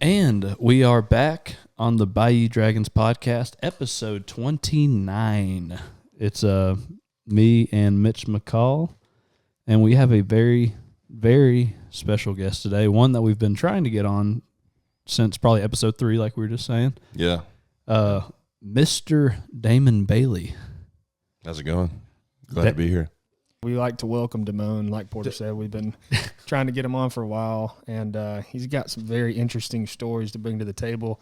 And we are back on the Bayou Dragons podcast, episode 29. It's me and Mitch McCall, and we have a very, very special guest today, one that we've been trying to get on since probably episode 3, like we were just saying. Yeah. Mr. Damon Bailey. How's it going? Glad to be here. We like to welcome Damon. Like Porter said, we've been trying to get him on for a while, and he's got some very interesting stories to bring to the table.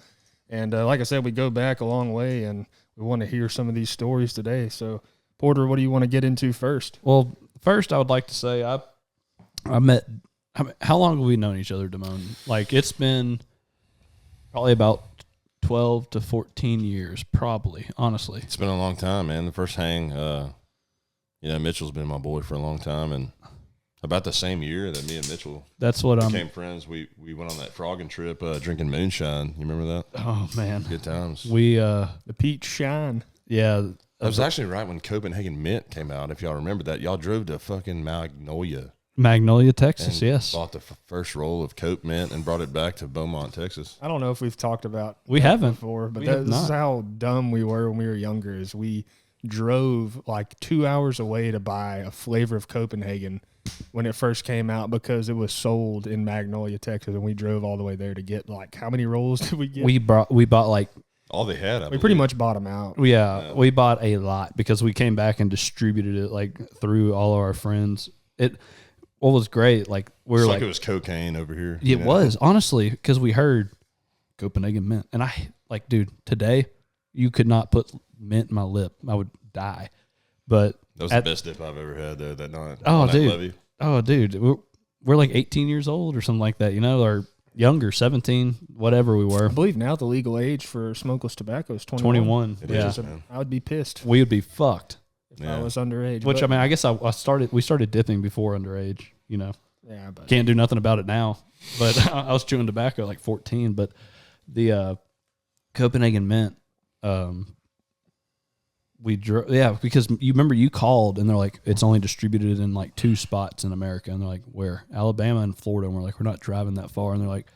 And like I said, we go back a long way, and we want to hear some of these stories today. So, Porter, what do you want to get into first? Well, first I would like to say I met. How long have we known each other, Damon? Like, it's been probably about 12 to 14 years, probably, honestly. It's been a long time, man. The first hang, Mitchell's been my boy for a long time, and about the same year that me and Mitchell became friends, we went on that frogging trip, drinking moonshine. You remember that? Oh, man. Good times. We, the peach shine. Yeah. That was actually right when Copenhagen Mint came out, if y'all remember that. Y'all drove to fucking Magnolia, Texas, yes. Bought the first roll of Cope Mint and brought it back to Beaumont, Texas. I don't know if we've talked about we haven't before, but this is how dumb we were when we were younger. Is we drove like 2 hours away to buy a flavor of Copenhagen when it first came out because it was sold in Magnolia, Texas, and we drove all the way there to get like how many rolls did we get? We bought like all they had. We pretty much bought them out. Yeah, we bought a lot because we came back and distributed it like through all of our friends. What was great, like we were like it was cocaine over here. It was, honestly, because we heard Copenhagen mint, and I like, dude, today you could not put mint in my lip, I would die. But that was the best dip I've ever had that night. Oh, dude, we're like 18 years old or something like that, or younger, 17, whatever we were. I believe now the legal age for smokeless tobacco is 21. It is, I would be pissed. We would be fucked. If I was underage. Which, I guess we started dipping before underage, Yeah, but can't do nothing about it now. But I was chewing tobacco at like 14. But the Copenhagen mint, we drove. Yeah, because you remember you called and they're like, it's only distributed in like 2 spots in America, and they're like, where? Alabama and Florida. And we're like, we're not driving that far. And they're like,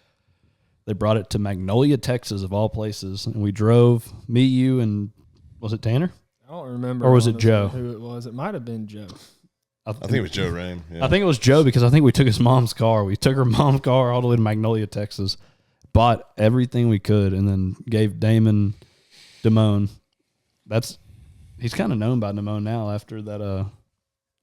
they brought it to Magnolia, Texas, of all places, and we drove. Me, you, and was it Tanner? I don't remember. Or was it Joe? Who it was? It might have been Joe. I think it was Joe Rame. Yeah. I think it was Joe because I think we took his mom's car. We took her mom's car all the way to Magnolia, Texas, bought everything we could, and then gave Damon he's kind of known by Damon now after that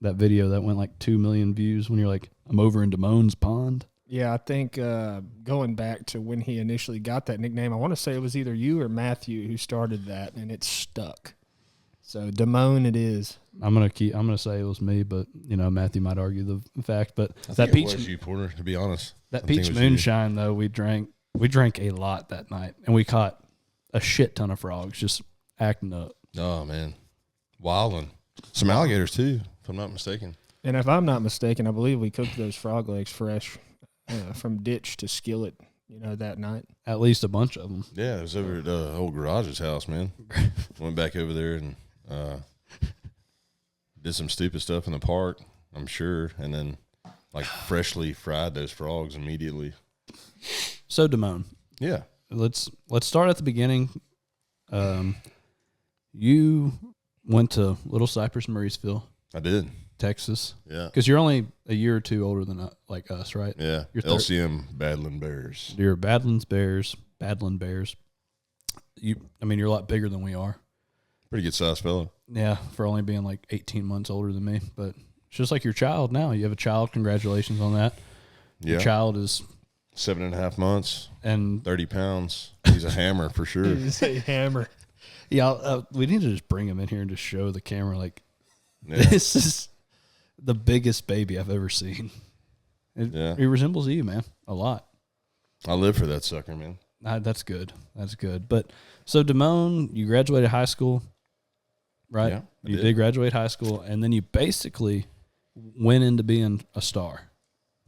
video that went like 2 million views when you're like, I'm over in Damon's pond. Yeah, I think going back to when he initially got that nickname, I want to say it was either you or Matthew who started that, and it stuck. So Damon it is. I'm gonna say it was me, but Matthew might argue the fact. But that peach was you, Porter, to be honest. That peach moonshine though, we drank a lot that night, and we caught a shit ton of frogs just acting up. Oh man, wilding. Some alligators too, if I'm not mistaken. And if I'm not mistaken, I believe we cooked those frog legs fresh from ditch to skillet. That night. At least a bunch of them. Yeah, it was over at old garage's house, man. Went back over there and did some stupid stuff in the park, I'm sure, and then like freshly fried those frogs immediately. So Damon, yeah, let's start at the beginning. You went to Little Cypress, Murraysville. I did. Texas. Yeah, because you're only a year or two older than us, right? Yeah, you're LCM Badland Bears. You're Badlands Bears. You're a lot bigger than we are. Pretty good sized fellow. Yeah, for only being like 18 months older than me. But it's just like your child now. You have a child. Congratulations on that. Yeah. Your child is 7.5 months and 30 pounds. He's a hammer for sure. He's a hammer. Yeah, we need to just bring him in here and just show the camera like, this is the biggest baby I've ever seen. He resembles you, man, a lot. I live for that sucker, man. That's good. But so Damon, you graduated high school, right? Yeah, you did graduate high school, and then you basically went into being a star.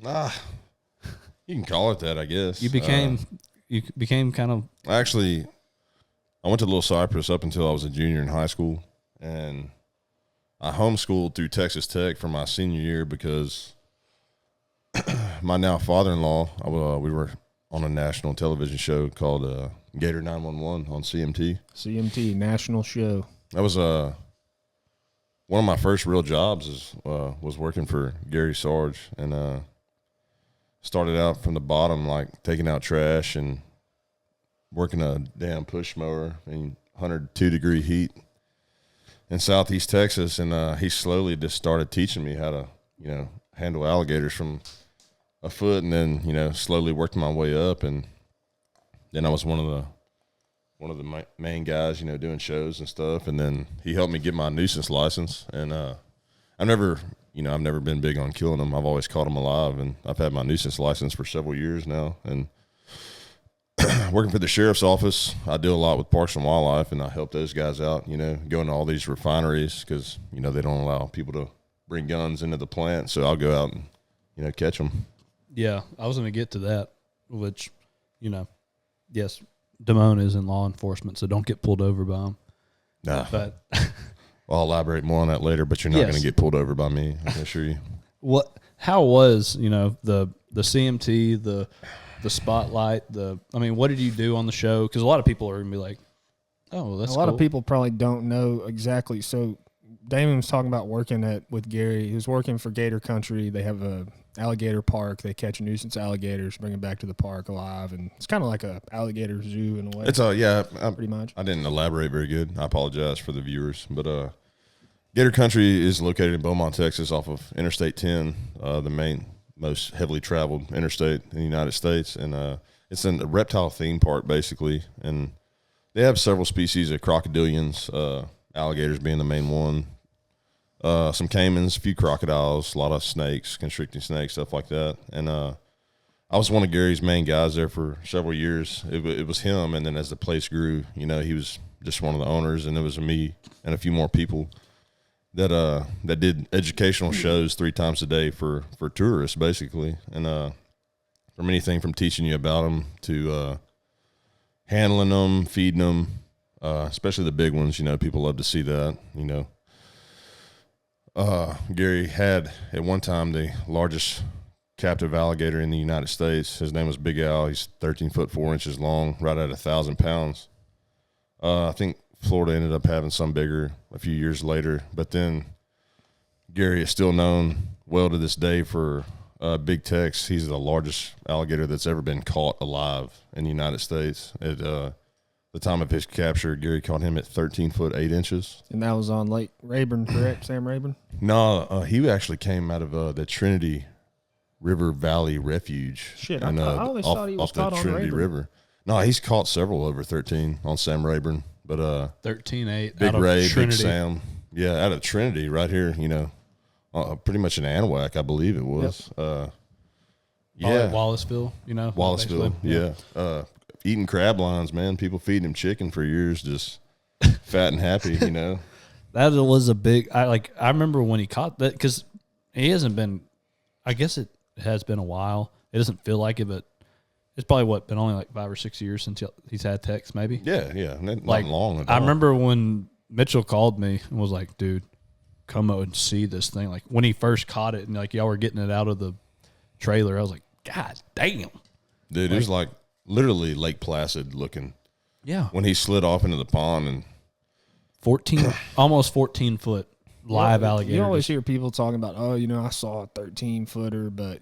You can call it that, I guess. You became kind of. Actually, I went to Little Cypress up until I was a junior in high school, and I homeschooled through Texas Tech for my senior year because my now father-in-law, we were on a national television show called Gator 911 on CMT. CMT, national show. That was one of my first real jobs was working for Gary Sarge, and started out from the bottom, like taking out trash and working a damn push mower in 102-degree heat in Southeast Texas. And he slowly just started teaching me how to, handle alligators from a foot, and then, slowly worked my way up. And then I was one of the main guys, doing shows and stuff. And then he helped me get my nuisance license. And I've never been big on killing them. I've always caught them alive, and I've had my nuisance license for several years now. And working for the sheriff's office, I do a lot with Parks and Wildlife, and I help those guys out, going to all these refineries because, they don't allow people to bring guns into the plant. So I'll go out and, catch them. Yeah, I was going to get to that, which, yes, Damon is in law enforcement, so don't get pulled over by him. Nah. But I'll elaborate more on that later, but you're not going to get pulled over by me, I can assure you. How was, the CMT, the spotlight, what did you do on the show? Because a lot of people are going to be like, oh, that's cool. A lot of people probably don't know exactly. So Damon was talking about working with Gary. He was working for Gator Country. They have a alligator park. They catch nuisance alligators, bring them back to the park alive, and it's kind of like a alligator zoo in a way. It's pretty much. I didn't elaborate very good. I apologize for the viewers, but Gator Country is located in Beaumont, Texas, off of Interstate 10, the most heavily traveled interstate in the United States, and it's a reptile theme park basically, and they have several species of crocodilians, alligators being the main one. Some caimans, a few crocodiles, a lot of snakes, constricting snakes, stuff like that. And I was one of Gary's main guys there for several years. It was him, and then as the place grew, he was just one of the owners, and it was me and a few more people that did educational shows 3 times a day for tourists, basically. And from anything from teaching you about them to handling them, feeding them, especially the big ones. People love to see that, Gary had at one time the largest captive alligator in the United States. His name was Big Al. He's 13 foot 4 inches long, right at 1,000 pounds. I think Florida ended up having some bigger a few years later, but then Gary is still known well to this day for Big Tex. He's the largest alligator that's ever been caught alive in the United States. At the time of his capture, Gary caught him at 13 foot 8 inches. And that was on Lake Rayburn, correct? Sam Rayburn? No, he actually came out of the Trinity River Valley Refuge. Shit, I always thought he was caught on Trinity Rayburn. River. No, he's caught several over 13 on Sam Rayburn. But 13-8 Big out of Ray, Trinity. Big Sam. Yeah, out of Trinity right here, pretty much in Anahuac, I believe it was. Yep. Yeah. Wallaceville, Wallaceville, yeah. Eating crab lines, man. People feeding him chicken for years, just fat and happy, That was a big. I remember when he caught that, because he hasn't been. I guess it has been a while. It doesn't feel like it, but it's probably been only like 5 or 6 years since he's had Tex, maybe. Yeah, not long at all. I remember when Mitchell called me and was like, "Dude, come out and see this thing." Like when he first caught it, and y'all were getting it out of the trailer, I was like, "God damn, dude!" It was like literally Lake Placid looking. Yeah. When he slid off into the pond and 14, almost 14 foot live alligator. You always hear people talking about, I saw a 13-footer, but,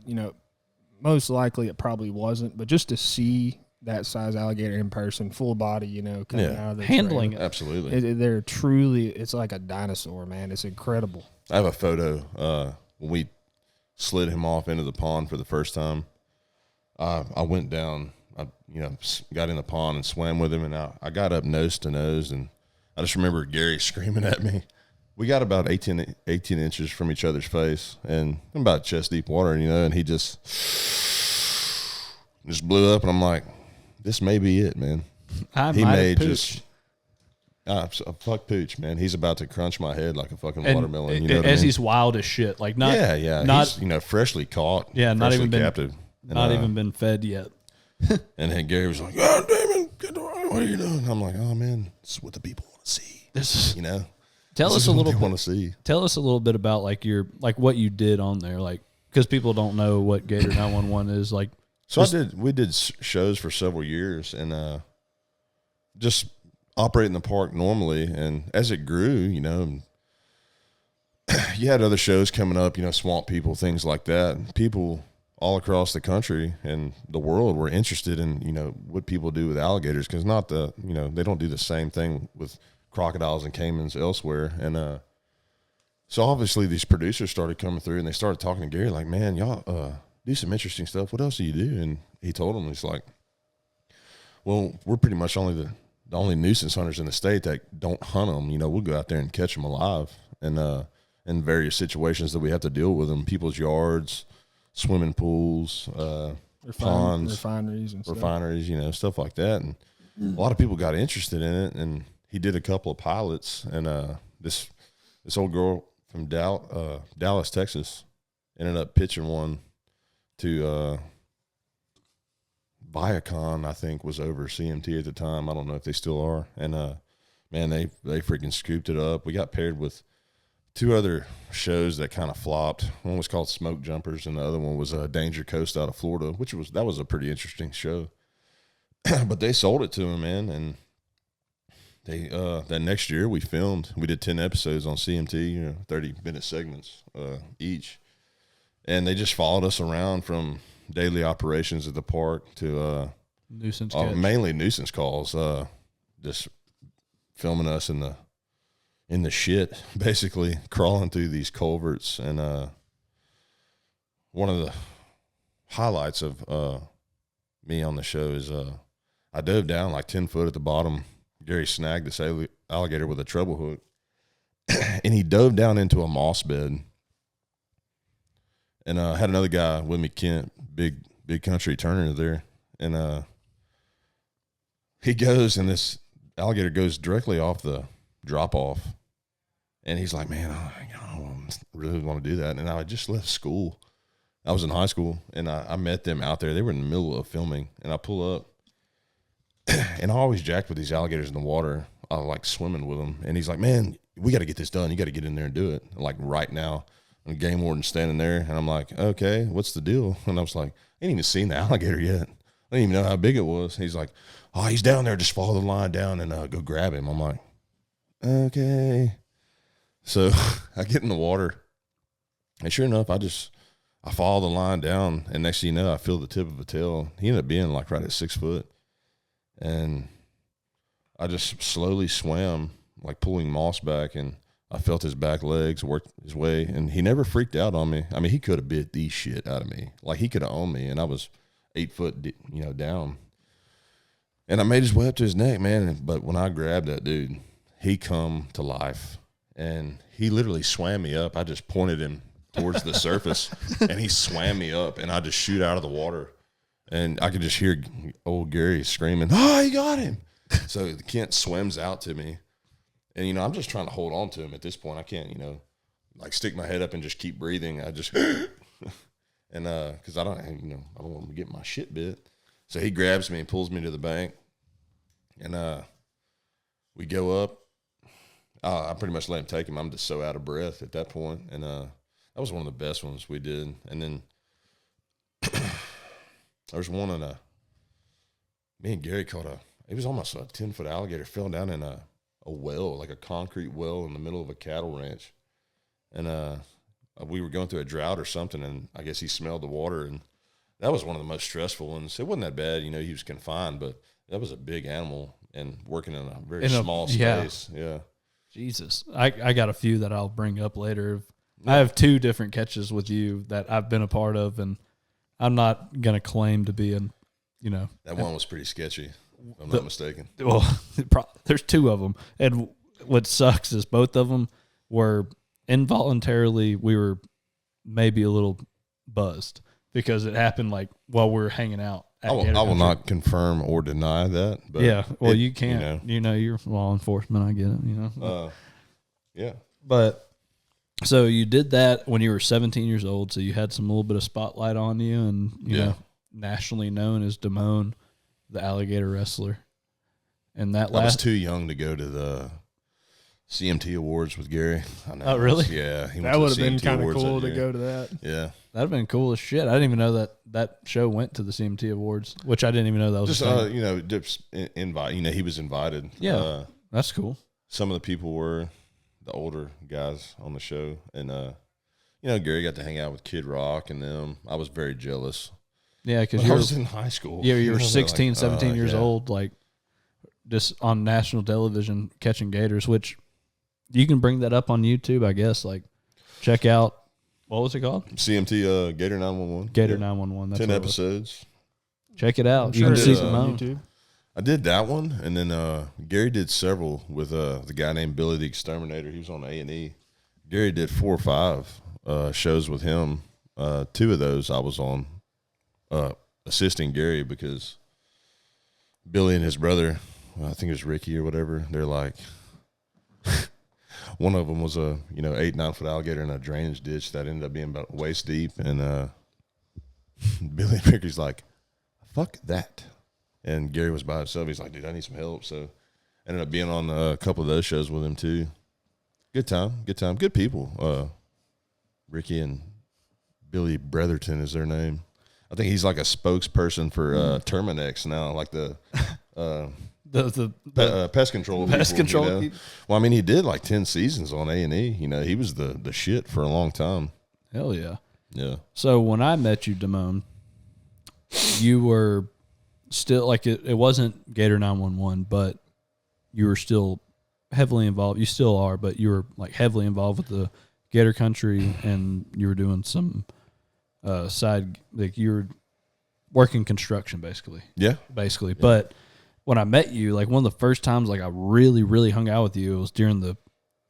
most likely it probably wasn't. But just to see that size alligator in person, full body, coming out of the handling trailer, it. Absolutely. They're truly, it's like a dinosaur, man. It's incredible. I have a photo when we slid him off into the pond for the first time. I went down. I got in the pond and swam with him, and I got up nose to nose, and I just remember Gary screaming at me. We got about 18 inches from each other's face, and about chest deep water, and he just blew up, and I'm like, this may be it, man. He may just fuck Pooch, man. He's about to crunch my head like a fucking watermelon. You know what I mean? He's wild as shit. Like not, not he's freshly caught. Yeah, not even been captive, not even been fed yet. And then Gary was like, "Oh, Damon, what are you doing?" I'm like, "Oh man, this is what the people want to see." This is, Tell us a little bit. Want to see. Tell us a little bit about what you did on there, because people don't know what Gator 911 is. Like, So we did shows for several years and just operate in the park normally. And as it grew, you know, you had other shows coming up, you know, swamp people, things like that. People all across the country and the world were interested in, you know, what people do with alligators, because they don't do the same thing with crocodiles and caimans elsewhere. And so obviously these producers started coming through and they started talking to Gary like, man, y'all do some interesting stuff. What else do you do? And he told them, he's like, well, we're pretty much the only nuisance hunters in the state that don't hunt them. You know, we'll go out there and catch them alive. And in various situations that we have to deal with them, people's yards, swimming pools, ponds, refineries, you know, stuff like that. And a lot of people got interested in it. And he did a couple of pilots. And this old girl from Dallas, Texas, ended up pitching one to Viacom, I think, was over CMT at the time. I don't know if they still are. And man, they freaking scooped it up. We got paired with 2 other shows that kind of flopped. One was called Smoke Jumpers, and the other one was Danger Coast out of Florida, that was a pretty interesting show. But they sold it to him, man, and they that next year we did 10 episodes on CMT, you know, 30-minute segments each, and they just followed us around from daily operations at the park to nuisance mainly nuisance calls, just filming us in the shit, basically crawling through these culverts. And one of the highlights of me on the show is I dove down like 10 foot at the bottom. Gary snagged this alligator with a treble hook, and he dove down into a moss bed. And I had another guy with me, Kent, big country Turner there. And he goes, and this alligator goes directly off the drop-off. And he's like, man, I don't really want to do that. And I just left school. I was in high school, and I met them out there. They were in the middle of filming, and I pull up. And I always jacked with these alligators in the water. I like swimming with them. And he's like, man, we got to get this done. You got to get in there and do it, like right now. And game warden standing there, and I'm like, okay, what's the deal? And I was like, I ain't even seen the alligator yet. I didn't even know how big it was. He's like, oh, he's down there. Just follow the line down and go grab him. I'm like, okay. So I get in the water, and sure enough, I follow the line down, and next thing you know, I feel the tip of a tail. He ended up being like right at 6 foot, and I just slowly swam, like pulling moss back, and I felt his back legs work his way, and he never freaked out on me. I mean, he could have bit the shit out of me. Like, he could have owned me, and I was 8 foot, down. And I made his way up to his neck, man. But when I grabbed that dude, he come to life, and he literally swam me up. I just pointed him towards the surface, and he swam me up, and I just shoot out of the water. And I could just hear old Gary screaming, oh, you got him. So Kent swims out to me. And, I'm just trying to hold on to him at this point. I can't, like stick my head up and just keep breathing. I just, and because I don't want him to get my shit bit. So he grabs me and pulls me to the bank. And we go up. I pretty much let him take him. I'm just so out of breath at that point. And that was one of the best ones we did. And then there's one in me and Gary caught it was almost a 10-foot alligator, fell down in a well, like a concrete well in the middle of a cattle ranch. And we were going through a drought or something, and I guess he smelled the water, and that was one of the most stressful ones. It wasn't that bad, he was confined, but that was a big animal and working in a very small space. Yeah. Jesus. I got a few that I'll bring up later. Yeah. I have 2 different catches with you that I've been a part of, and I'm not going to claim to be That one was pretty sketchy. If I'm not mistaken. Well, there's 2 of them. And what sucks is both of them were involuntarily, we were maybe a little buzzed because it happened like while we were hanging out. I will not confirm or deny that. But yeah, well, you can't. You're law enforcement. I get it, Yeah. But so you did that when you were 17 years old, so you had some little bit of spotlight on you and, you know, nationally known as Damon, the alligator wrestler. And that I was too young to go to CMT Awards with Gary. I know. Oh, really? Yeah. That would have been kind of cool to go to that. Yeah. That'd have been cool as shit. I didn't even know that show went to the CMT Awards, which I didn't even know that was just invite. He was invited. Yeah, that's cool. Some of the people were the older guys on the show, and Gary got to hang out with Kid Rock and them. I was very jealous. Yeah, because I was in high school. Yeah, you were 16, 17 years old, like just on national television catching gators, which you can bring that up on YouTube, I guess. Like, check out, what was it called? CMT Gator 911. Gator 911. That's 10 episodes. Check it out. I'm sure you can see it on YouTube. I did that one, and then Gary did several with the guy named Billy the Exterminator. He was on A&E. Gary did 4 or 5 shows with him. 2 of those I was on assisting Gary because Billy and his brother, I think it was Ricky or whatever, they're like, one of them was a 8-9 foot alligator in a drainage ditch that ended up being about waist deep, and Billy and Ricky's like, fuck that. And Gary was by himself. He's like, dude, I need some help. So ended up being on a couple of those shows with him too. Good time. Good people. Ricky and Billy Bretherton is their name. I think he's like a spokesperson for Terminex now, like the pest control. Pest control. Well, I mean, he did like 10 seasons on A&E. He was the shit for a long time. Hell yeah. Yeah. So when I met you, Damon, you were still like it wasn't Gator 911, but you were still heavily involved. You still are, but you were like heavily involved with the Gator country, and you were doing some side, like you were working construction basically. Yeah. Basically. Yeah. But when I met you, like one of the first times like I really, really hung out with you, it was during the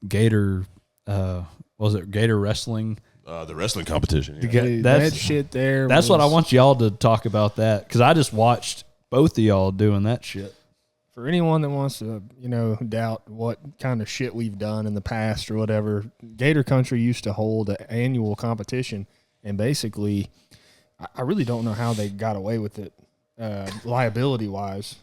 Gator Gator wrestling? The wrestling competition. Yeah. Dude, that shit there. That's what I want y'all to talk about that, because I just watched both of y'all doing that shit. For anyone that wants to, doubt what kind of shit we've done in the past or whatever, Gator Country used to hold an annual competition, and basically, I really don't know how they got away with it, liability-wise.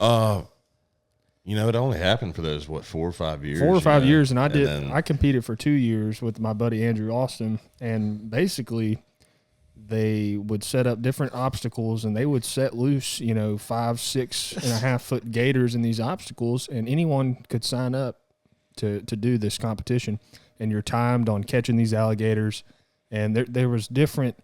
It only happened for those 4 or 5 years. 4 or 5 years, and I competed for 2 years with my buddy Andrew Austin, and basically they would set up different obstacles, and they would set loose 5, 6.5 foot gators in these obstacles, and anyone could sign up to do this competition, and you're timed on catching these alligators, and there was different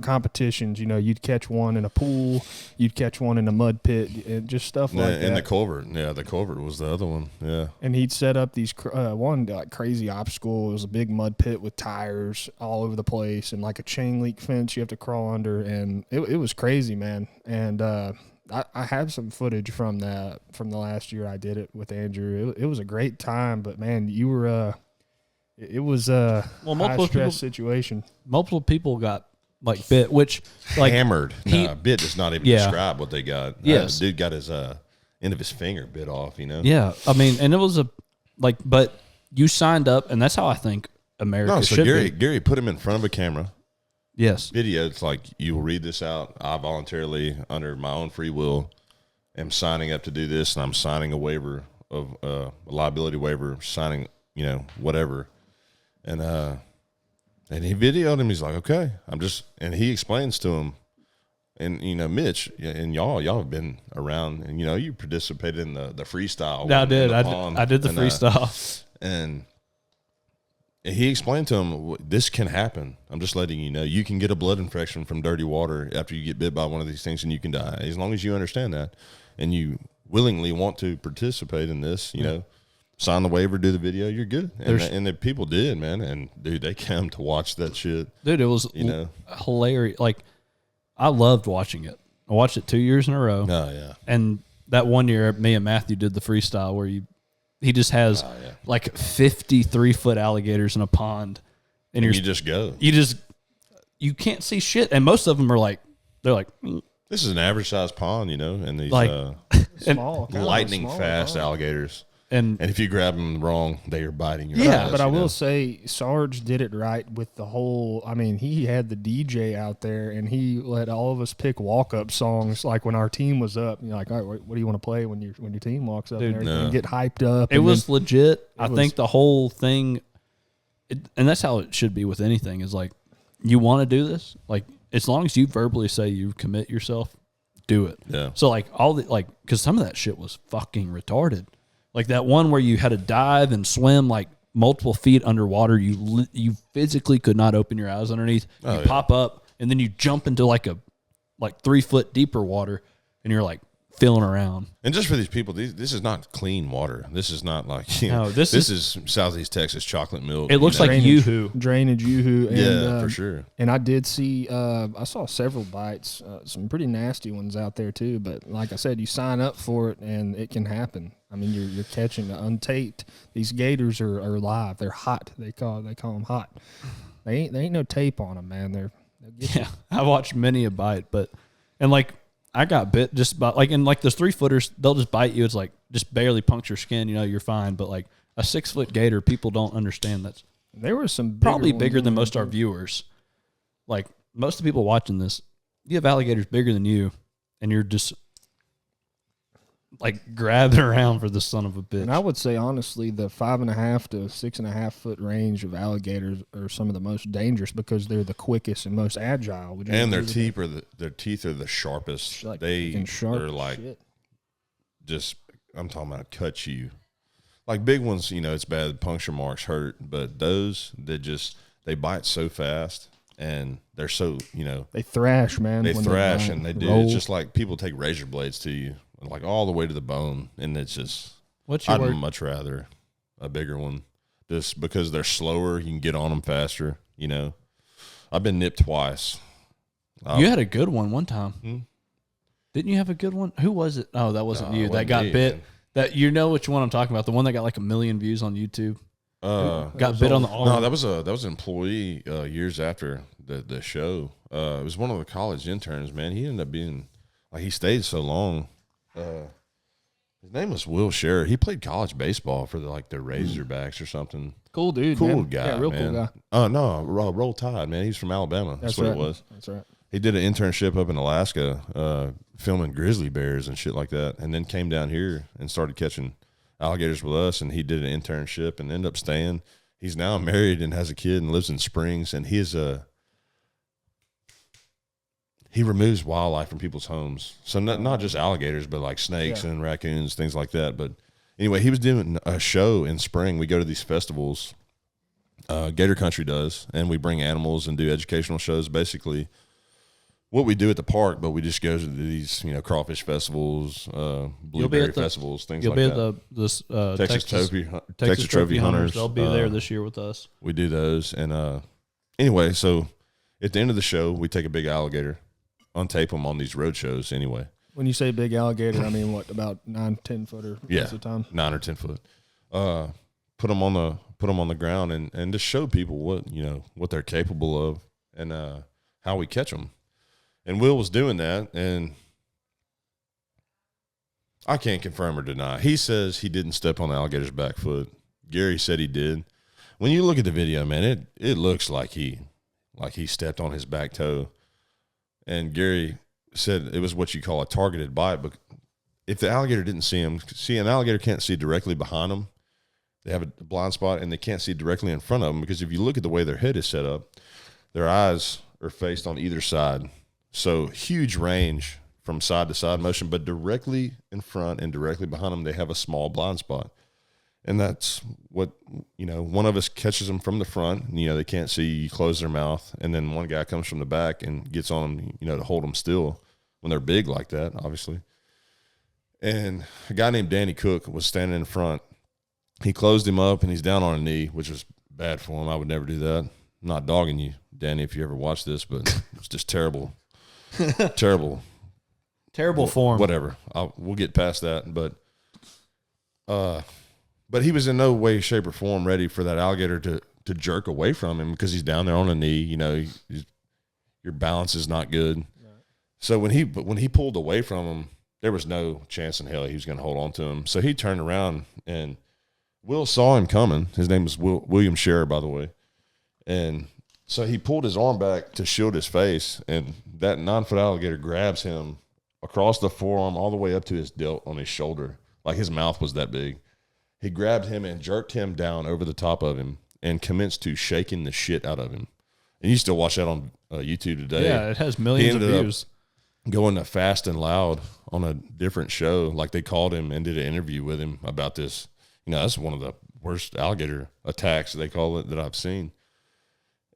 competitions. You'd catch one in a pool, you'd catch one in a mud pit, and just stuff like that. And the culvert. Yeah, the culvert was the other one. Yeah. And he'd set up these one like crazy obstacle. It was a big mud pit with tires all over the place and like a chain link fence you have to crawl under, and it was crazy, man. And I have some footage from the last year I did it with Andrew. It was a great time, but man, you were it was a high stress situation. Multiple people got like bit, which like hammered. Bit does not even describe what they got. Yes, dude got his end of his finger bit off. Yeah, I mean, and it was but you signed up, and that's how I think America should be. Gary put him in front of a camera. Yes, video. It's like, you will read this out. I voluntarily, under my own free will, am signing up to do this, and I'm signing a waiver of a liability waiver, signing whatever. And he videoed him. He's like, okay, and he explains to him, and Mitch and y'all have been around, and you participated in the freestyle. Yeah, I did. I did the freestyle, and he explained to him, this can happen. I'm just letting you know, you can get a blood infection from dirty water after you get bit by one of these things, and you can die. As long as you understand that, and you willingly want to participate in this, sign the waiver, do the video, you're good. And the people did, man. And dude, they came to watch that shit. Dude, it was hilarious. Like, I loved watching it. I watched it 2 years in a row. Oh yeah. And that one year, me and Matthew did the freestyle where he just has like 53-foot alligators in a pond, and you just go. You can't see shit, and most of them are like, they're like, this is an average sized pond, and these like small, lightning fast alligators. And if you grab them wrong, they are biting your Yeah, ass, but I will say Sarge did it right with the whole. I mean, he had the DJ out there, and he let all of us pick walk-up songs. Like when our team was up, you're like, all right, what do you want to play when your team walks up? Dude, and get hyped up. It was legit. I think the whole thing, and that's how it should be with anything. Is like, you want to do this, like as long as you verbally say you commit yourself, do it. Yeah. So like because some of that shit was fucking retarded. Like that one where you had to dive and swim like multiple feet underwater. You physically could not open your eyes underneath. You pop up and then you jump into like 3 foot deeper water and you're like feeling around. And just for these people, this is not clean water. This is not like this is Southeast Texas chocolate milk. It looks like Yoo-hoo. Drainage Yoo-hoo. And, yeah, for sure. And I did see, I saw several bites, some pretty nasty ones out there too. But like I said, you sign up for it and it can happen. I mean, you're catching untaped. These gators are live. They're hot. They call them hot. They ain't no tape on them, man. They'll get you. I watched many a bite, and like I got bit just about like, and like those 3-footers, they'll just bite you. It's like just barely puncture skin, you're fine. But like a 6-foot gator, people don't understand that. There were some probably bigger than most of our viewers. Like most of the people watching this, you have alligators bigger than you, and you're just like grabbing around for the son of a bitch. And I would say honestly, the 5.5 to 6.5 foot range of alligators are some of the most dangerous because they're the quickest and most agile. And their teeth are the sharpest. Like they're like shit. Just I'm talking about cut you. Like big ones, it's bad. Puncture marks hurt, but those they bite so fast and they're so they thrash, man. They thrash and they do. Roll. It's just like people take razor blades to you. Like all the way to the bone, and it's just. I'd much rather a bigger one, just because they're slower. You can get on them faster. I've been nipped twice. You had a good one time. Didn't you have a good one? Who was it? Oh, that wasn't you. That got bit. Man. That which one I'm talking about? The one that got like 1 million views on YouTube. Got bit on the arm. No, that was an employee years after the show. It was one of the college interns. Man, he ended up being like he stayed so long. His name was Will Scherer. He played college baseball for the Razorbacks or something. Cool dude, cool man. guy, yeah, real man. Cool guy. No, Roll Tide, man. He's from Alabama. That's what right. it was. That's right. He did an internship up in Alaska, filming grizzly bears and shit like that, and then came down here and started catching alligators with us. And he did an internship and ended up staying. He's now married and has a kid and lives in Springs. And he removes wildlife from people's homes. So not just alligators, but like snakes and raccoons, things like that. But anyway, he was doing a show in spring. We go to these festivals, Gator Country does, and we bring animals and do educational shows. Basically, what we do at the park, but we just go to these, crawfish festivals, blueberry festivals, things like that. You'll be at the Texas Trophy Hunters. They'll be there this year with us. We do those. And anyway, so at the end of the show, we take a big alligator, untape them on these road shows anyway. When you say big alligator, I mean what, about 9-10 footer most of the time? 9 or 10 foot. Put them on the ground and just show people what they're capable of and how we catch them. And Will was doing that, and I can't confirm or deny. He says he didn't step on the alligator's back foot. Gary said he did. When you look at the video, man, it looks like he stepped on his back toe. And Gary said it was what you call a targeted bite. But if the alligator didn't see him, an alligator can't see directly behind them. They have a blind spot, and they can't see directly in front of them because if you look at the way their head is set up, their eyes are faced on either side. So huge range from side to side motion, but directly in front and directly behind them, they have a small blind spot. And that's what, one of us catches them from the front, they can't see, you close their mouth, and then one guy comes from the back and gets on them, to hold them still when they're big like that, obviously. And a guy named Danny Cook was standing in front. He closed him up, and he's down on a knee, which was bad for him. I would never do that. I'm not dogging you, Danny, if you ever watch this, but it's just terrible. Terrible form. Whatever. We'll get past that, but he was in no way, shape, or form ready for that alligator to jerk away from him because he's down there on a knee. Your balance is not good. Right. So when he pulled away from him, there was no chance in hell he was going to hold on to him. So he turned around, and Will saw him coming. His name was William Scherer, by the way. And so he pulled his arm back to shield his face, and that 9-foot alligator grabs him across the forearm all the way up to his delt on his shoulder. Like his mouth was that big. He grabbed him and jerked him down over the top of him and commenced to shaking the shit out of him. And you still watch that on YouTube today. Yeah, it has millions of views. Going to Fast and Loud on a different show. Like they called him and did an interview with him about this. You know, that's one of the worst alligator attacks, they call it, that I've seen.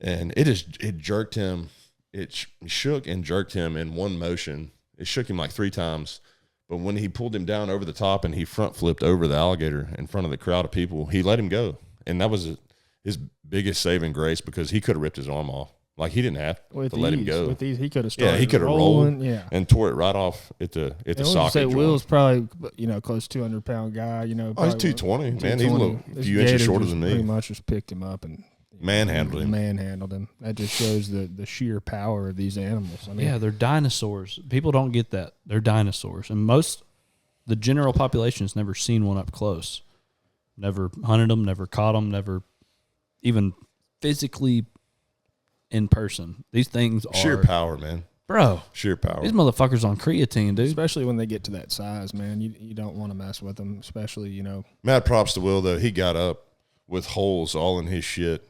And it jerked him. It shook and jerked him in one motion. It shook him like 3 times. But when he pulled him down over the top and he front flipped over the alligator in front of the crowd of people, he let him go. And that was his biggest saving grace, because he could have ripped his arm off. Like he didn't have to let him go. With these, he could have started. Yeah, he could have rolled and tore it right off at the socket. Say Will's probably close to 200-pound guy. He's 220. Man, he's a few inches shorter than me. Pretty much just picked him up and manhandled him. That just shows the sheer power of these animals. I mean, yeah, they're dinosaurs. People don't get that. They're dinosaurs, and the general population has never seen one up close. Never hunted them. Never caught them. Never even physically in person. These things are sheer power, man. Bro, sheer power. These motherfuckers on creatine, dude. Especially when they get to that size, man. You don't want to mess with them, especially, Mad props to Will, though. He got up with holes all in his shit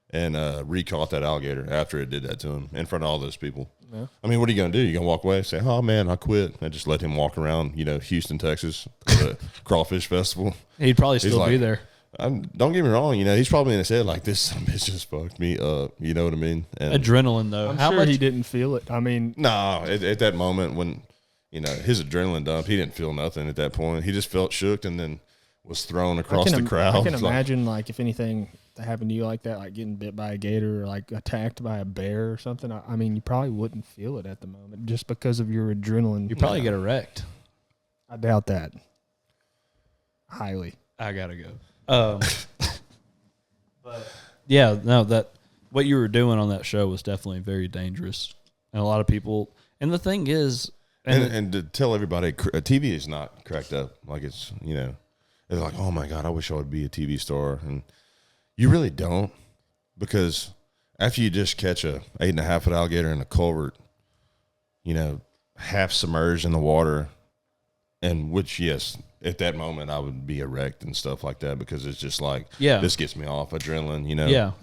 and re-caught that alligator after it did that to him in front of all those people. Yeah. I mean, what are you going to do? You going to walk away and say, oh, man, I quit? And just let him walk around, Houston, Texas, at a crawfish festival. He'd probably still be there. Don't get me wrong, he's probably in his head like, this bitch just fucked me up. You know what I mean? And adrenaline, though. I'm sure he didn't feel it. I mean, no, at that moment when, his adrenaline dumped, he didn't feel nothing at that point. He just felt shook and then was thrown across the crowd. I can imagine, if anything happened to you like that, like getting bit by a gator or like attacked by a bear or something. I mean, you probably wouldn't feel it at the moment just because of your adrenaline. You probably get wrecked. I doubt that. Highly. I gotta go. But yeah, no, that what you were doing on that show was definitely very dangerous, and a lot of people. And the thing is, and to tell everybody, TV is not cracked up like it's they're like, oh my God, I wish I would be a TV star, and you really don't, because after you just catch a 8.5-foot alligator in a culvert, half submerged in the water, and which yes. At that moment, I would be erect and stuff like that, because it's just like, this gets me off, adrenaline, Yeah.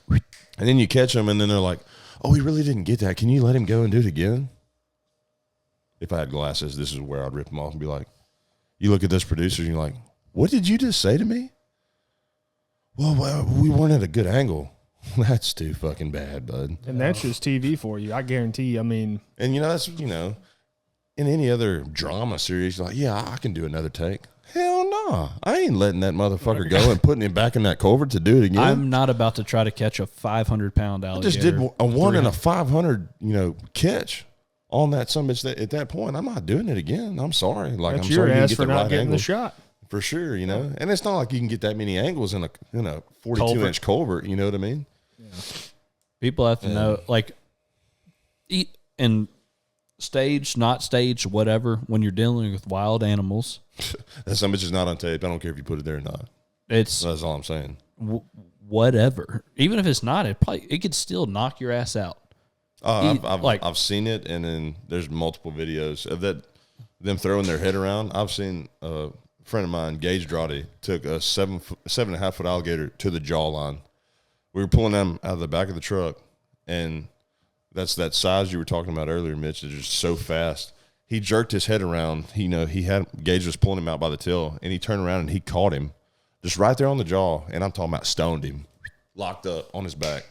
And then you catch them, and then they're like, oh, he really didn't get that. Can you let him go and do it again? If I had glasses, this is where I'd rip them off and be like, you look at this producer, and you're like, what did you just say to me? Well, we weren't at a good angle. That's too fucking bad, bud. And that's just TV for you. I guarantee you, I mean. And, that's, in any other drama series, you're like, yeah, I can do another take. Hell no. I ain't letting that motherfucker go and putting him back in that culvert to do it again. I'm not about to try to catch a 500-pound alligator. I just did a 1 in a 500, catch on that summit. At that point, I'm not doing it again. I'm sorry. Like, that's I'm your sorry ass you for get the not right getting angle. the shot. For sure, And it's not like you can get that many angles in a 42-inch culvert, you know what I mean? Yeah. People have to know, and stage, not stage, whatever, when you're dealing with wild animals. That some bitch is not on tape. I don't care if you put it there or not. That's all I'm saying. Whatever. Even if it's not, it could still knock your ass out. I've seen it, and then there's multiple videos of them throwing their head around. I've seen a friend of mine, Gage Drawdy, took a 7.5-foot alligator to the jawline. We were pulling them out of the back of the truck, and that's that size you were talking about earlier, Mitch. It's just so fast. He jerked his head around. Gage was pulling him out by the tail, and he turned around and he caught him just right there on the jaw. And I'm talking about stoned him, locked up on his back,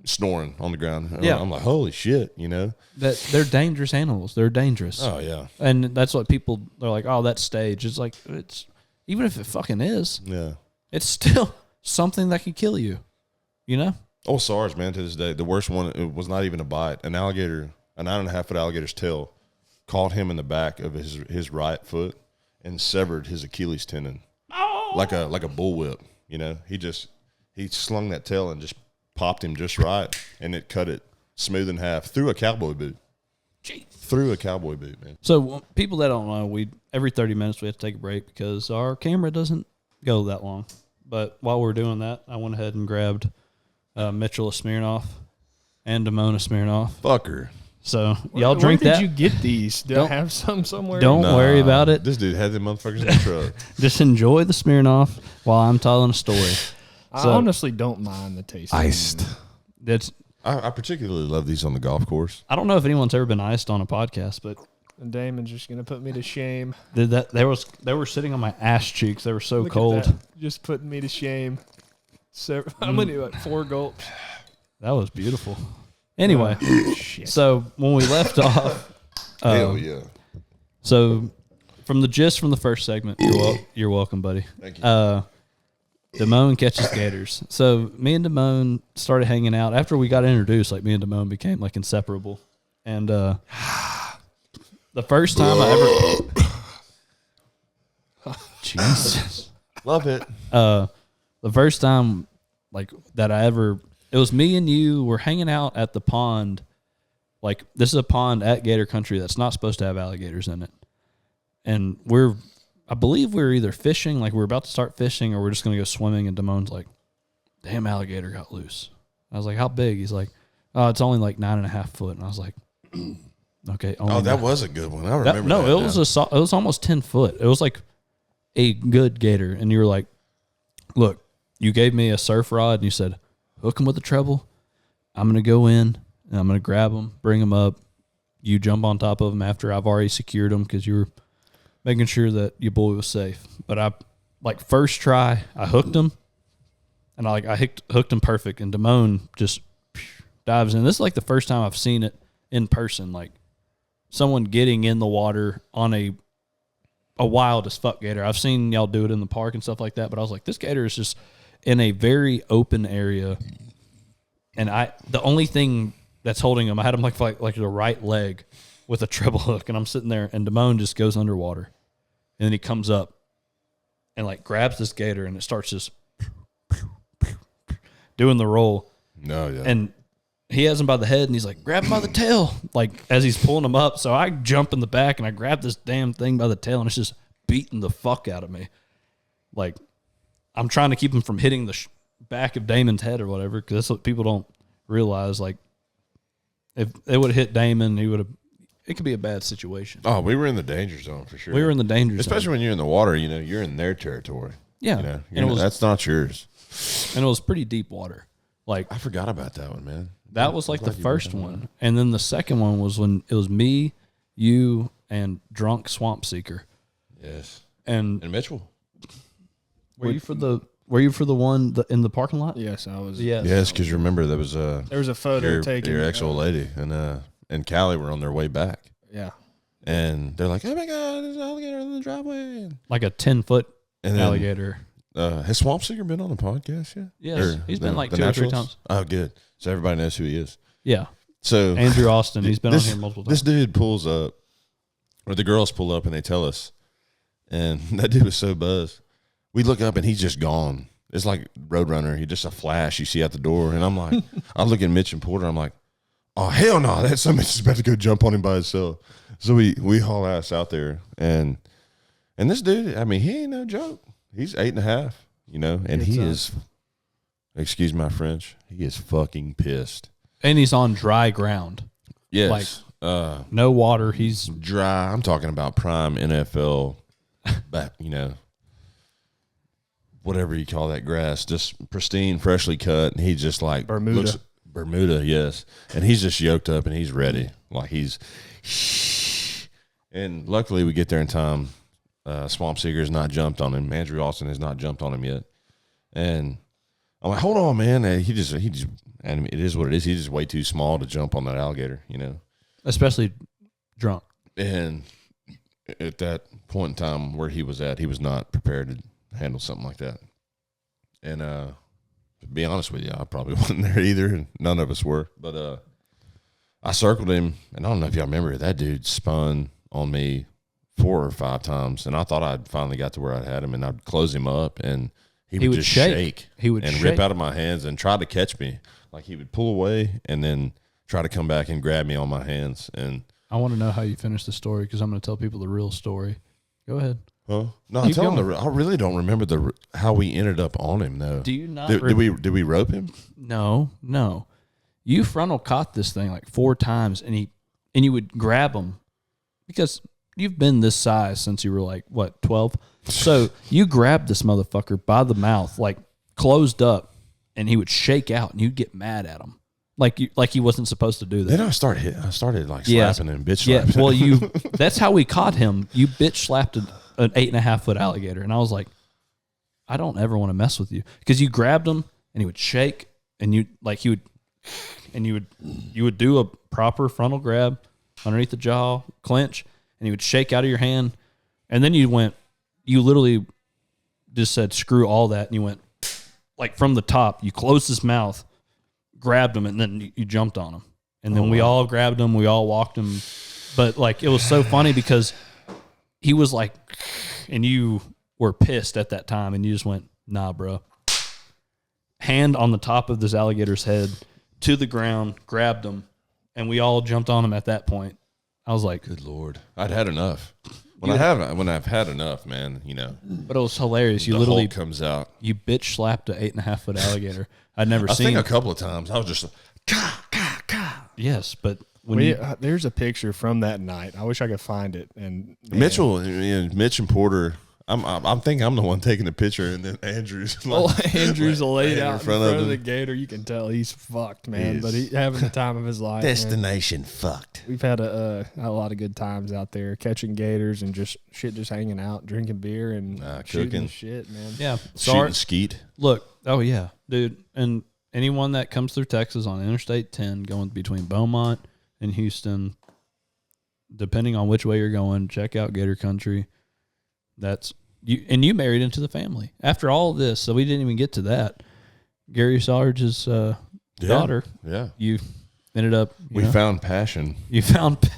snoring on the ground. Yeah. I'm like, holy shit, That they're dangerous animals. They're dangerous. Oh yeah. And that's what they're like, oh, that's stage. It's like, even if it fucking is, it's still something that can kill you. Oh, SARS, man, to this day. The worst one, it was not even a bite. An alligator, a 9.5-foot alligator's tail caught him in the back of his right foot and severed his Achilles tendon. Oh. Like a bullwhip, He slung that tail and just popped him just right, and it cut it smooth in half through a cowboy boot. Jeez. Through a cowboy boot, man. So people that don't know, every 30 minutes we have to take a break because our camera doesn't go that long. But while we're doing that, I went ahead and grabbed Mitchell a Smirnoff and Damon a Smirnoff. Fucker. So y'all drink that. Where did you get these? Do I have some somewhere? Don't worry about it. This dude had them motherfuckers in the truck. Just enjoy the Smirnoff while I'm telling a story. I honestly don't mind the taste. Iced. I particularly love these on the golf course. I don't know if anyone's ever been iced on a podcast, but And Damon's just gonna put me to shame. they were sitting on my ass cheeks. They were so Look at cold. that. Just putting me to shame. How many? Like 4 gulps. That was beautiful. Anyway, so when we left off, Hell yeah. So from the gist from the first segment, you're welcome, buddy. Thank you. Damon catches gators. So me and Damon started hanging out after we got introduced. Like me and Damon became like inseparable. And the first time I ever, Jesus, Love it. the first time like that it was me and you were hanging out at the pond. Like this is a pond at Gator Country that's not supposed to have alligators in it. And I believe we were either fishing, like we were about to start fishing, or we're just going to go swimming. And Damon's like, damn, alligator got loose. I was like, how big? He's like, oh, it's only like 9.5 foot. And I was like, okay. That was a good one. I remember that. No, it was almost 10 foot. It was like a good gator. And you were like, look, you gave me a surf rod and you said, hook him with a treble. I'm going to go in and I'm going to grab him, bring him up. You jump on top of him after I've already secured him because you were making sure that your boy was safe. But I, like, first try, I hooked him, and I hooked him perfect, and Damon just dives in. This is like the first time I've seen it in person, like someone getting in the water on a wild as fuck gator. I've seen y'all do it in the park and stuff like that, but I was like, this gator is just in a very open area, and the only thing that's holding him, I had him like the right leg with a treble hook, and I'm sitting there, and Damon just goes underwater. And then he comes up and like grabs this gator, and it starts just doing the roll. No, yeah. And he has him by the head, and he's like, grab him by the tail, like as he's pulling him up. So I jump in the back, and I grab this damn thing by the tail, and it's just beating the fuck out of me. Like, I'm trying to keep him from hitting the back of Damon's head or whatever, because that's what people don't realize. Like, if it would have hit Damon, it could be a bad situation. Oh, we were in the danger zone for sure. We were in the danger zone. Especially when you're in the water, you're in their territory. Yeah. That's not yours. And it was pretty deep water. Like, I forgot about that one, man. That was like the first one. And then the second one was when it was me, you, and drunk Swamp Seeker. Yes. And Mitchell. Were you for the one in the parking lot? Yes, I was. Yes, because remember there was a photo taken. Your ex-old lady and Callie were on their way back. Yeah. And they're like, oh my God, there's an alligator in the driveway. Like a 10-foot alligator. Has Swamp Seeker been on the podcast yet? Yes. He's been like 2 or 3 times. Oh, good. So everybody knows who he is. Yeah. So Andrew Austin, he's been on here multiple times. This dude pulls up, or the girls pull up and they tell us, and that dude was so buzzed. We look up and he's just gone. It's like Roadrunner. He just a flash you see out the door. And I'm like, I look at Mitch and Porter. I'm like, oh, hell no. That somebody's about to go jump on him by himself. So we haul ass out there. And this dude, I mean, he ain't no joke. He's 8.5, and he is, excuse my French, he is fucking pissed. And he's on dry ground. Yes. Like, no water. He's dry. I'm talking about prime NFL, back, whatever you call that grass, just pristine, freshly cut. And he just like Bermuda, yes. And he's just yoked up and he's ready. Like and luckily we get there in time. Swamp Seeker has not jumped on him. Andrew Austin has not jumped on him yet. And I'm like, hold on, man. And he just, and it is what it is. He's just way too small to jump on that alligator, Especially drunk. And at that point in time where he was at, he was not prepared to handle something like that. And to be honest with you, I probably wasn't there either, and none of us were. But I circled him, and I don't know if y'all remember, that dude spun on me 4 or 5 times, and I thought I'd finally got to where I had him, and I'd close him up, and he would just shake. He would rip out of my hands and try to catch me. Like he would pull away and then try to come back and grab me on my hands. And I want to know how you finish the story because I'm going to tell people the real story. Go ahead. Huh? No, I really don't remember how we ended up on him though. Do you not? Did we rope him? No. You frontal caught this thing like 4 times, and you would grab him because you've been this size since you were like what 12. So you grabbed this motherfucker by the mouth, like closed up, and he would shake out, and you'd get mad at him. Like he wasn't supposed to do that. Then I started like slapping and bitch slapping. Yeah, well, that's how we caught him. You bitch slapped an 8.5-foot alligator, and I was like, I don't ever want to mess with you because you grabbed him and he would shake, and you would do a proper frontal grab underneath the jaw, clench, and he would shake out of your hand, and then you literally just said screw all that, and you went like from the top. You closed his mouth, grabbed him, and then you jumped on him. And then we all grabbed him. We all walked him. But, like, it was so funny because he was like, and you were pissed at that time, and you just went, nah, bro. Hand on the top of this alligator's head to the ground, grabbed him, and we all jumped on him at that point. I was like, good Lord. I'd had enough. When I've had enough, man, you know. But it was hilarious. You the literally Hulk comes out. You bitch slapped an 8.5-foot alligator. I'd never seen. I think a couple of times I was just like, ka. Yes, but there's a picture from that night. I wish I could find it. And Mitch and Porter. I think I'm the one taking the picture, and then Andrew's Andrew's laid out in front of the gator. You can tell he's fucked, man. But he's having the time of his life. Destination fucked. We've had a lot of good times out there catching gators and just hanging out, drinking beer and shooting shit, man. Yeah, shooting skeet. Look, oh yeah, dude, and anyone that comes through Texas on Interstate 10 going between Beaumont and Houston, depending on which way you're going, check out Gator Country. That's you, and you married into the family after all of this, so we didn't even get to that. Gary Sarge's daughter. Yeah, you ended up. We found passion. You found.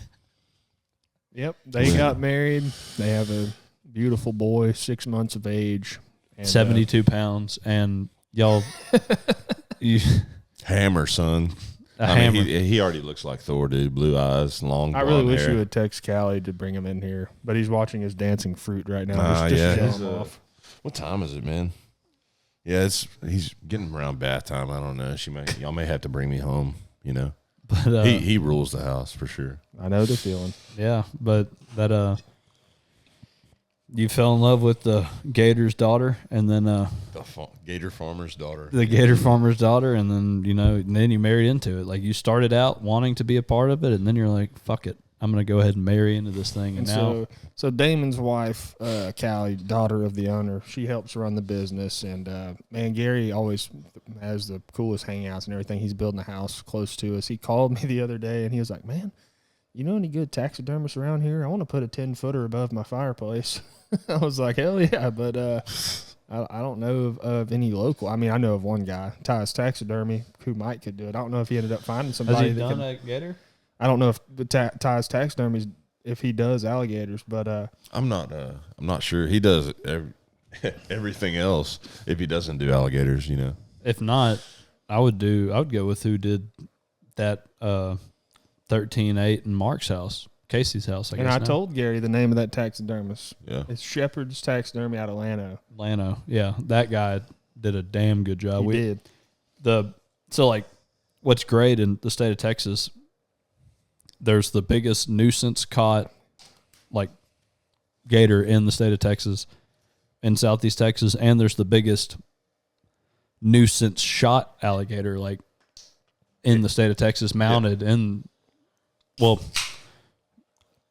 Yep, they got married. They have a beautiful boy, 6 months of age, and 72 pounds, and y'all. Hammer, son. Hammer. He already looks like Thor, dude. Blue eyes, long blonde I really wish hair. you would text Callie to bring him in here, but he's watching his dancing fruit right now. Off. What time is it, man? Yeah, he's getting around bath time. I don't know. Y'all may have to bring me home. You know, but he rules the house for sure. I know the feeling. Yeah, but that you fell in love with the Gator's daughter, and then the Gator farmer's daughter. The Gator farmer's daughter, and then and then you married into it. Like you started out wanting to be a part of it, and then you're like, "Fuck it, I'm gonna go ahead and marry into this thing." And now, so Damon's wife, Callie, daughter of the owner, she helps run the business, and man, Gary always has the coolest hangouts and everything. He's building a house close to us. He called me the other day, and he was like, "Man, you know any good taxidermists around here? I want to put a 10-footer above my fireplace." I was like, hell yeah, but I don't know of any local. I mean, I know of one guy, Ty's Taxidermy, who could do it. I don't know if he ended up finding somebody. Has he done a gator? I don't know if Ty's Taxidermy, if he does alligators, but I'm not sure. He does everything else if he doesn't do alligators, you know. If not, I would go with who did that 13-8 in Mark's house. Casey's house, I guess. And I told Gary the name of that taxidermist. Yeah. It's Shepherd's Taxidermy out of Llano. Yeah. That guy did a damn good job. He did. So, like, what's great in the state of Texas, there's the biggest nuisance caught, like, gator in the state of Texas, in Southeast Texas, and there's the biggest nuisance shot alligator, like, in the state of Texas, mounted in, well...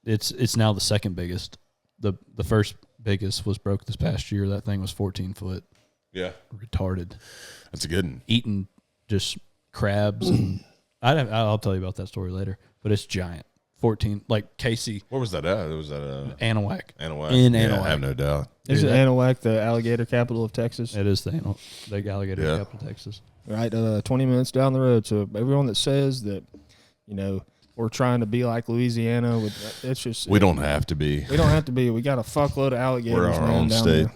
It's now the second biggest. The first biggest was broke this past year. That thing was 14 foot. Yeah. Retarded. That's a good one. Eating just crabs. And I'll tell you about that story later. But it's giant. 14, like Casey. Where was that at? Was that Anahuac. Anahuac. In yeah, Anahuac. I have no doubt. Is it Anahuac the alligator capital of Texas? It is the alligator capital of Texas. Right, 20 minutes down the road. So everyone that says that, we're trying to be like Louisiana, it's just we don't have to be. We don't have to be. We got a fuckload of alligators. We're our own down state,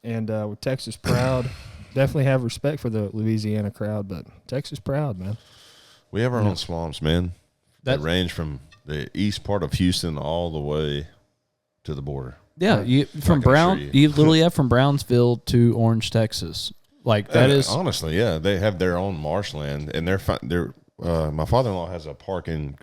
there. And we're Texas proud. Definitely have respect for the Louisiana crowd, but Texas proud, man. We have our own swamps, man. That range from the east part of Houston all the way to the border. Yeah, you literally have from Brownsville to Orange, Texas. Like that is honestly, yeah. They have their own marshland, and my father-in-law has a park in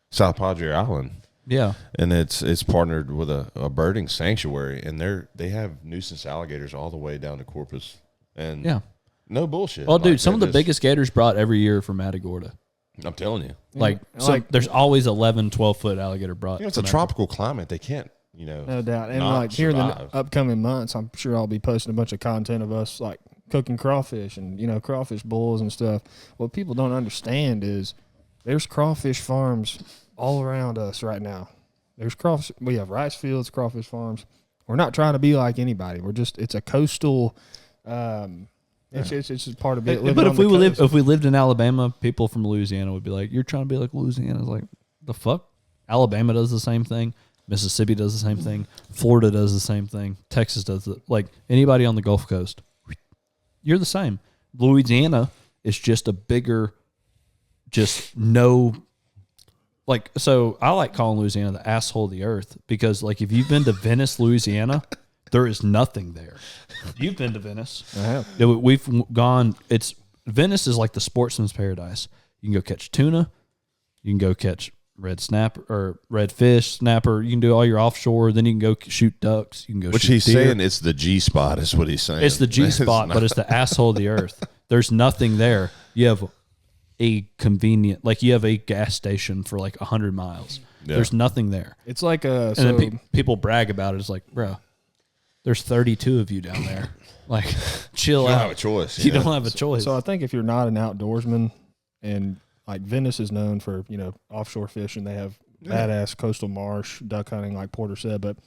South Padre Island. Yeah, and it's partnered with a birding sanctuary, and they have nuisance alligators all the way down to Corpus, and no bullshit. Well, dude, some of the biggest gators brought every year from Matagorda. I'm telling you, there's always 11, 12-foot alligator brought. It's a tropical climate; they can't. No doubt. And here in the upcoming months, I'm sure I'll be posting a bunch of content of us cooking crawfish and, crawfish bowls and stuff. What people don't understand is there's crawfish farms all around us right now. There's crawfish. We have rice fields, crawfish farms. We're not trying to be like anybody. It's a coastal, it's just part of it. But if we lived in Alabama, people from Louisiana would be like, you're trying to be like Louisiana. It's like, the fuck? Alabama does the same thing. Mississippi does the same thing. Florida does the same thing. Texas does it. Like anybody on the Gulf Coast, you're the same. Louisiana is just a bigger, so I like calling Louisiana the asshole of the earth because if you've been to Venice, Louisiana, there is nothing there. You've been to Venice. I have. We've gone. Venice is like the sportsman's paradise. You can go catch tuna. You can go catch red snapper or red fish, snapper. You can do all your offshore. Then you can go shoot ducks. You can go. Which shoot he's deer. saying it's the G spot. Is what he's saying. It's the G spot, but it's the asshole of the earth. There's nothing there. You have a convenient, you have a gas station for 100 miles. Yeah. There's nothing there. It's like a. And then people brag about it. It's like, bro, there's 32 of you down there. Chill out. You don't have a choice. You don't have a choice. So I think if you're not an outdoorsman and. Venice is known for, offshore fishing. They have badass coastal marsh, duck hunting, like Porter said. But,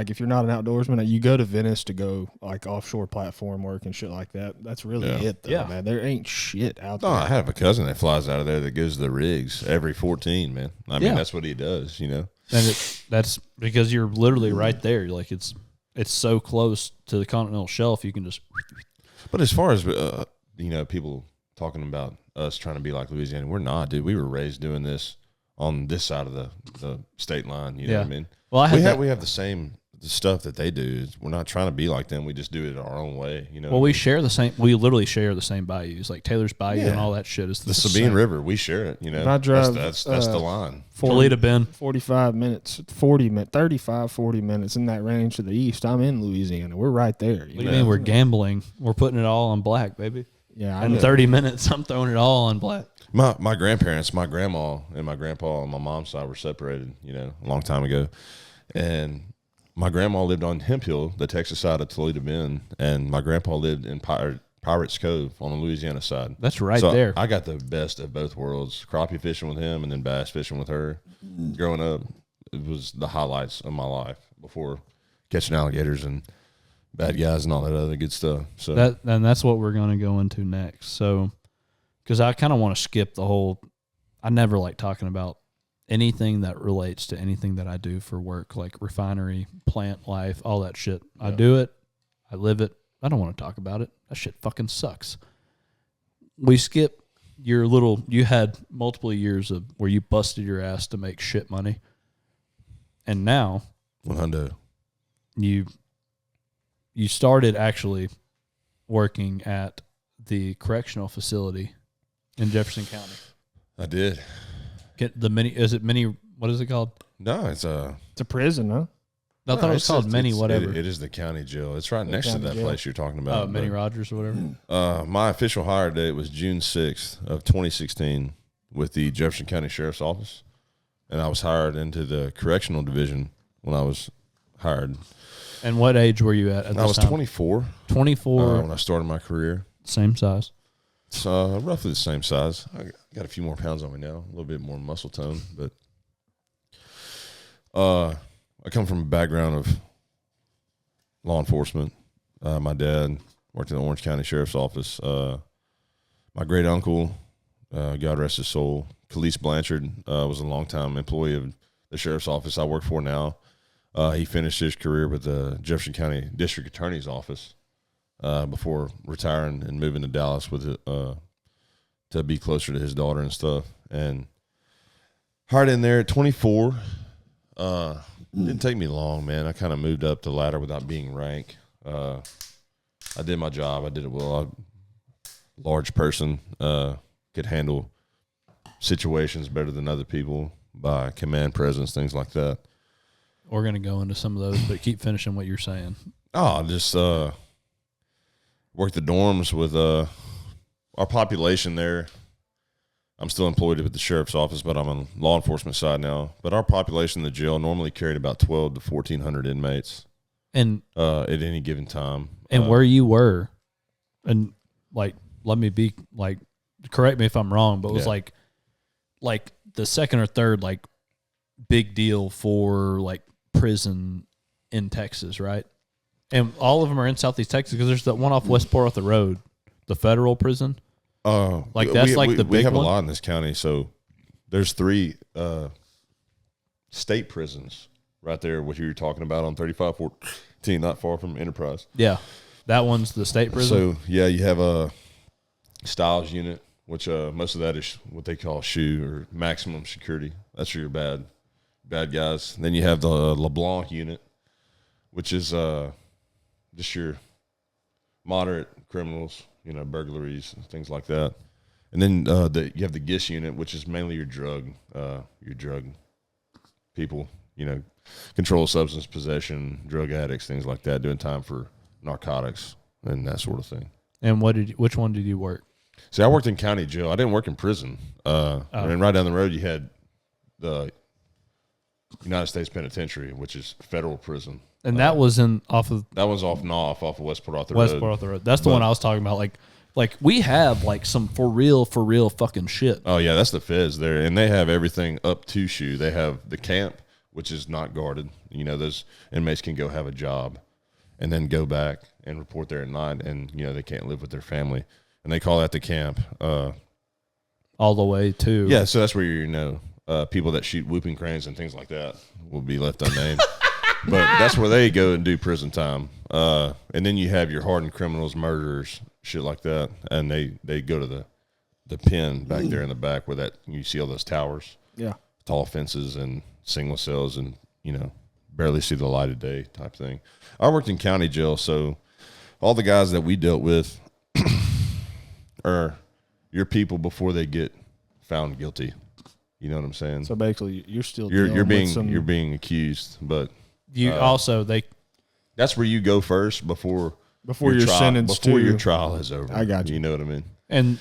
if you're not an outdoorsman, you go to Venice to go, offshore platform work and shit like that. That's really it, though, man. There ain't shit out there. I have a cousin that flies out of there that goes to the rigs every 14, man. I mean, that's what he does, And that's because you're literally right there. It's so close to the continental shelf, you can just. But as far as, people talking about us trying to be like Louisiana, we're not, dude. We were raised doing this on this side of the state line. You know what I mean? Well, we have the same stuff that they do. We're not trying to be like them. We just do it our own way. Well, we share the same. We literally share the same bayous, like Taylor's Bayou and all that shit. Is the Sabine River? We share it. If I drive, that's the line. Toledo Bend, 45 minutes, 35, 40 minutes in that range to the east. I'm in Louisiana. We're right there. What do you mean? We're gambling. We're putting it all on black, baby. Yeah, in 30 minutes, I'm throwing it all on black. My grandparents, my grandma and my grandpa on my mom's side were separated, a long time ago. And my grandma lived on Hemp Hill, the Texas side of Toledo Bend, and my grandpa lived in Pirates Cove on the Louisiana side. That's right there. I got the best of both worlds, crappie fishing with him and then bass fishing with her. Growing up, it was the highlights of my life before catching alligators and bad guys and all that other good stuff. So that's what we're going to go into next. So, because I kind of want to skip the whole. I never like talking about anything that relates to anything that I do for work, like refinery, plant life, all that shit. Yeah. I do it. I live it. I don't want to talk about it. That shit fucking sucks. We skip you had multiple years of where you busted your ass to make shit money. And now, you started actually working at the correctional facility in Jefferson County. I did. What is it called? No, it's a prison, huh? I thought it was called whatever. It is the county jail. It's right next to that place you're talking about. Oh, Minnie Rogers or whatever. My official hire date was June 6th of 2016 with the Jefferson County Sheriff's Office. And I was hired into the correctional division when I was hired. And what age were you at this time? I was 24. 24. When I started my career. Same size. It's roughly the same size. I got a few more pounds on me now, a little bit more muscle tone. But I come from a background of law enforcement. My dad worked in the Orange County Sheriff's Office. My great uncle, God rest his soul, Khalees Blanchard, was a longtime employee of the Sheriff's Office I work for now. He finished his career with the Jefferson County District Attorney's Office before retiring and moving to Dallas with to be closer to his daughter and stuff. And Hired in there at 24. Didn't take me long, man. I kind of moved up the ladder without being ranked. I did my job. I did it well. Large person, could handle situations better than other people by command, presence, things like that. We're going to go into some of those, but keep finishing what you're saying. Oh, just worked the dorms with our population there. I'm still employed with the sheriff's office, but I'm on law enforcement side now. But our population in the jail normally carried about 12 to 1,400 inmates, and at any given time. And where you were, and like, let me be like, correct me if I'm wrong, but it was like the second or third like big deal for like prison in Texas, right? And all of them are in Southeast Texas because there's that one off Westport off the road, the federal prison. Like that's the big one. We have a lot in this county, so there's 3 state prisons right there. What you were talking about on 3514, not far from Enterprise. Yeah, that one's the state prison. So yeah, you have a Styles unit, which most of that is what they call SHU or maximum security. That's your bad guys. And then you have the LeBlanc unit, which is just your moderate criminals, burglaries and things like that. And then you have the GIS unit, which is mainly your drug people, controlled substance possession, drug addicts, things like that, doing time for narcotics and that sort of thing. And which one did you work? See, I worked in county jail. I didn't work in prison. And right down the road, you had the United States Penitentiary, which is federal prison. And that was off of Westport off the road. Westport off the road. That's the one I was talking about. Like we have like some for real fucking shit. Oh yeah, that's the feds there, and they have everything up to SHU. They have the camp, which is not guarded. Those inmates can go have a job, and then go back and report there at night, and they can't live with their family, and they call that the camp. All the way to yeah, so that's where people that shoot whooping cranes and things like that will be left unnamed. But that's where they go and do prison time. And then you have your hardened criminals, murderers, shit like that, and they go to the pen back there in the back where you see all those towers. Yeah. Tall fences and single cells and, barely see the light of day type thing. I worked in county jail, so all the guys that we dealt with are your people before they get found guilty. You know what I'm saying? So basically, you're still you're being accused, but you that's where you go first before you're sentenced before your trial is over. I got you. You know what I mean? And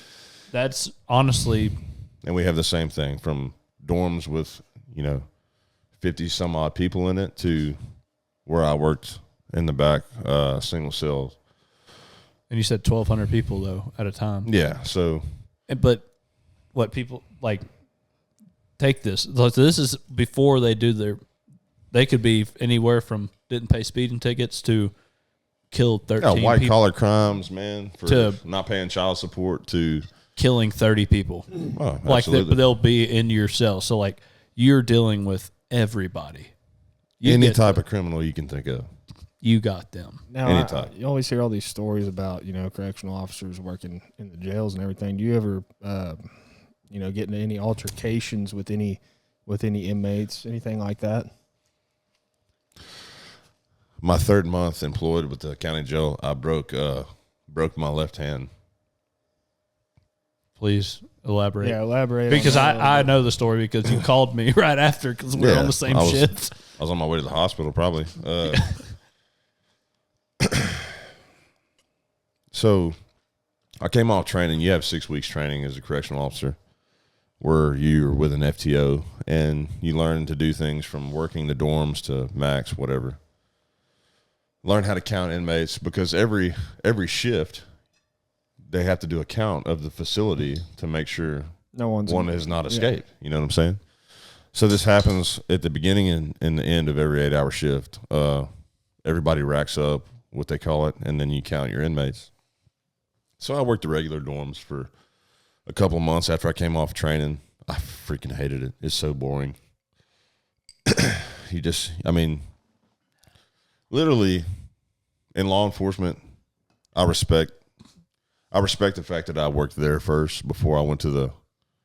that's honestly, and we have the same thing from dorms with 50 some odd people in it to where I worked in the back, single cells. And you said 1,200 people though at a time. Yeah. So, but what people like take this? This is before they do they could be anywhere from didn't pay speeding tickets to killed 13 white people. collar crimes, man, for not paying child support to killing 30 people. Oh, like they'll be in your cell. So like you're dealing with everybody. Any type of criminal you can think of. You got them. Now, you always hear all these stories about, correctional officers working in the jails and everything. Do you ever, get into any altercations with any inmates, anything like that? My 3rd month employed with the county jail, I broke my left hand. Please elaborate. Yeah, elaborate. Because I know the story because you called me right after because we're on the same shift. I was on my way to the hospital probably. So I came off training. You have 6 weeks training as a correctional officer where you're with an FTO and you learn to do things from working the dorms to max, whatever. Learn how to count inmates because every shift they have to do a count of the facility to make sure one has not escaped. Yeah. You know what I'm saying? So this happens at the beginning and the end of every 8-hour shift. Everybody racks up what they call it, and then you count your inmates. So I worked the regular dorms for a couple of months after I came off training. I freaking hated it. It's so boring. Literally, in law enforcement, I respect the fact that I worked there first before I went to the,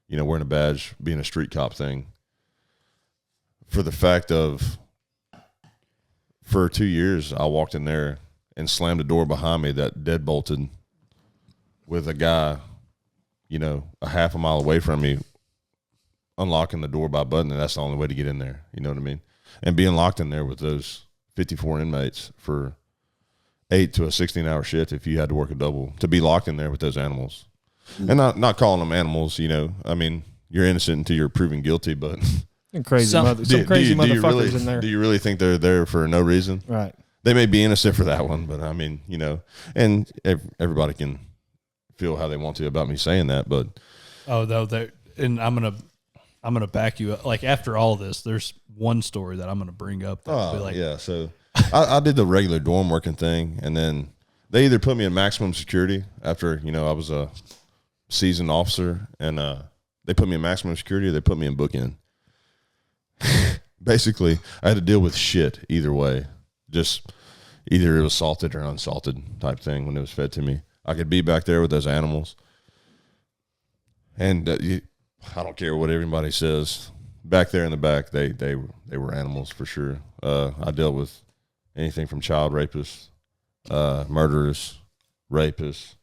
wearing a badge, being a street cop thing. for the fact of, for 2 years, I walked in there and slammed the door behind me that deadbolted with a guy, a half a mile away from me, unlocking the door by button, and that's the only way to get in there. You know what I mean? And being locked in there with those 54 inmates for 8 to a 16-hour shift, if you had to work a double, to be locked in there with those animals. And not calling them animals, I mean, you're innocent until you're proven guilty, but and crazy motherfuckers in there. Do you really think they're there for no reason? Right. They may be innocent for that one, but I mean, and everybody can feel how they want to about me saying that, but and I'm gonna back you up. Like, after all this, there's one story that I'm gonna bring up. Yeah. So I did the regular dorm working thing, and then they either put me in maximum security after I was a seasoned officer, and they put me in maximum security, or they put me in bookend. Basically, I had to deal with shit either way. Just either it was salted or unsalted type thing when it was fed to me. I could be back there with those animals, and I don't care what everybody says. Back there in the back, they were animals for sure. I dealt with anything from child rapists, murderers, rapists,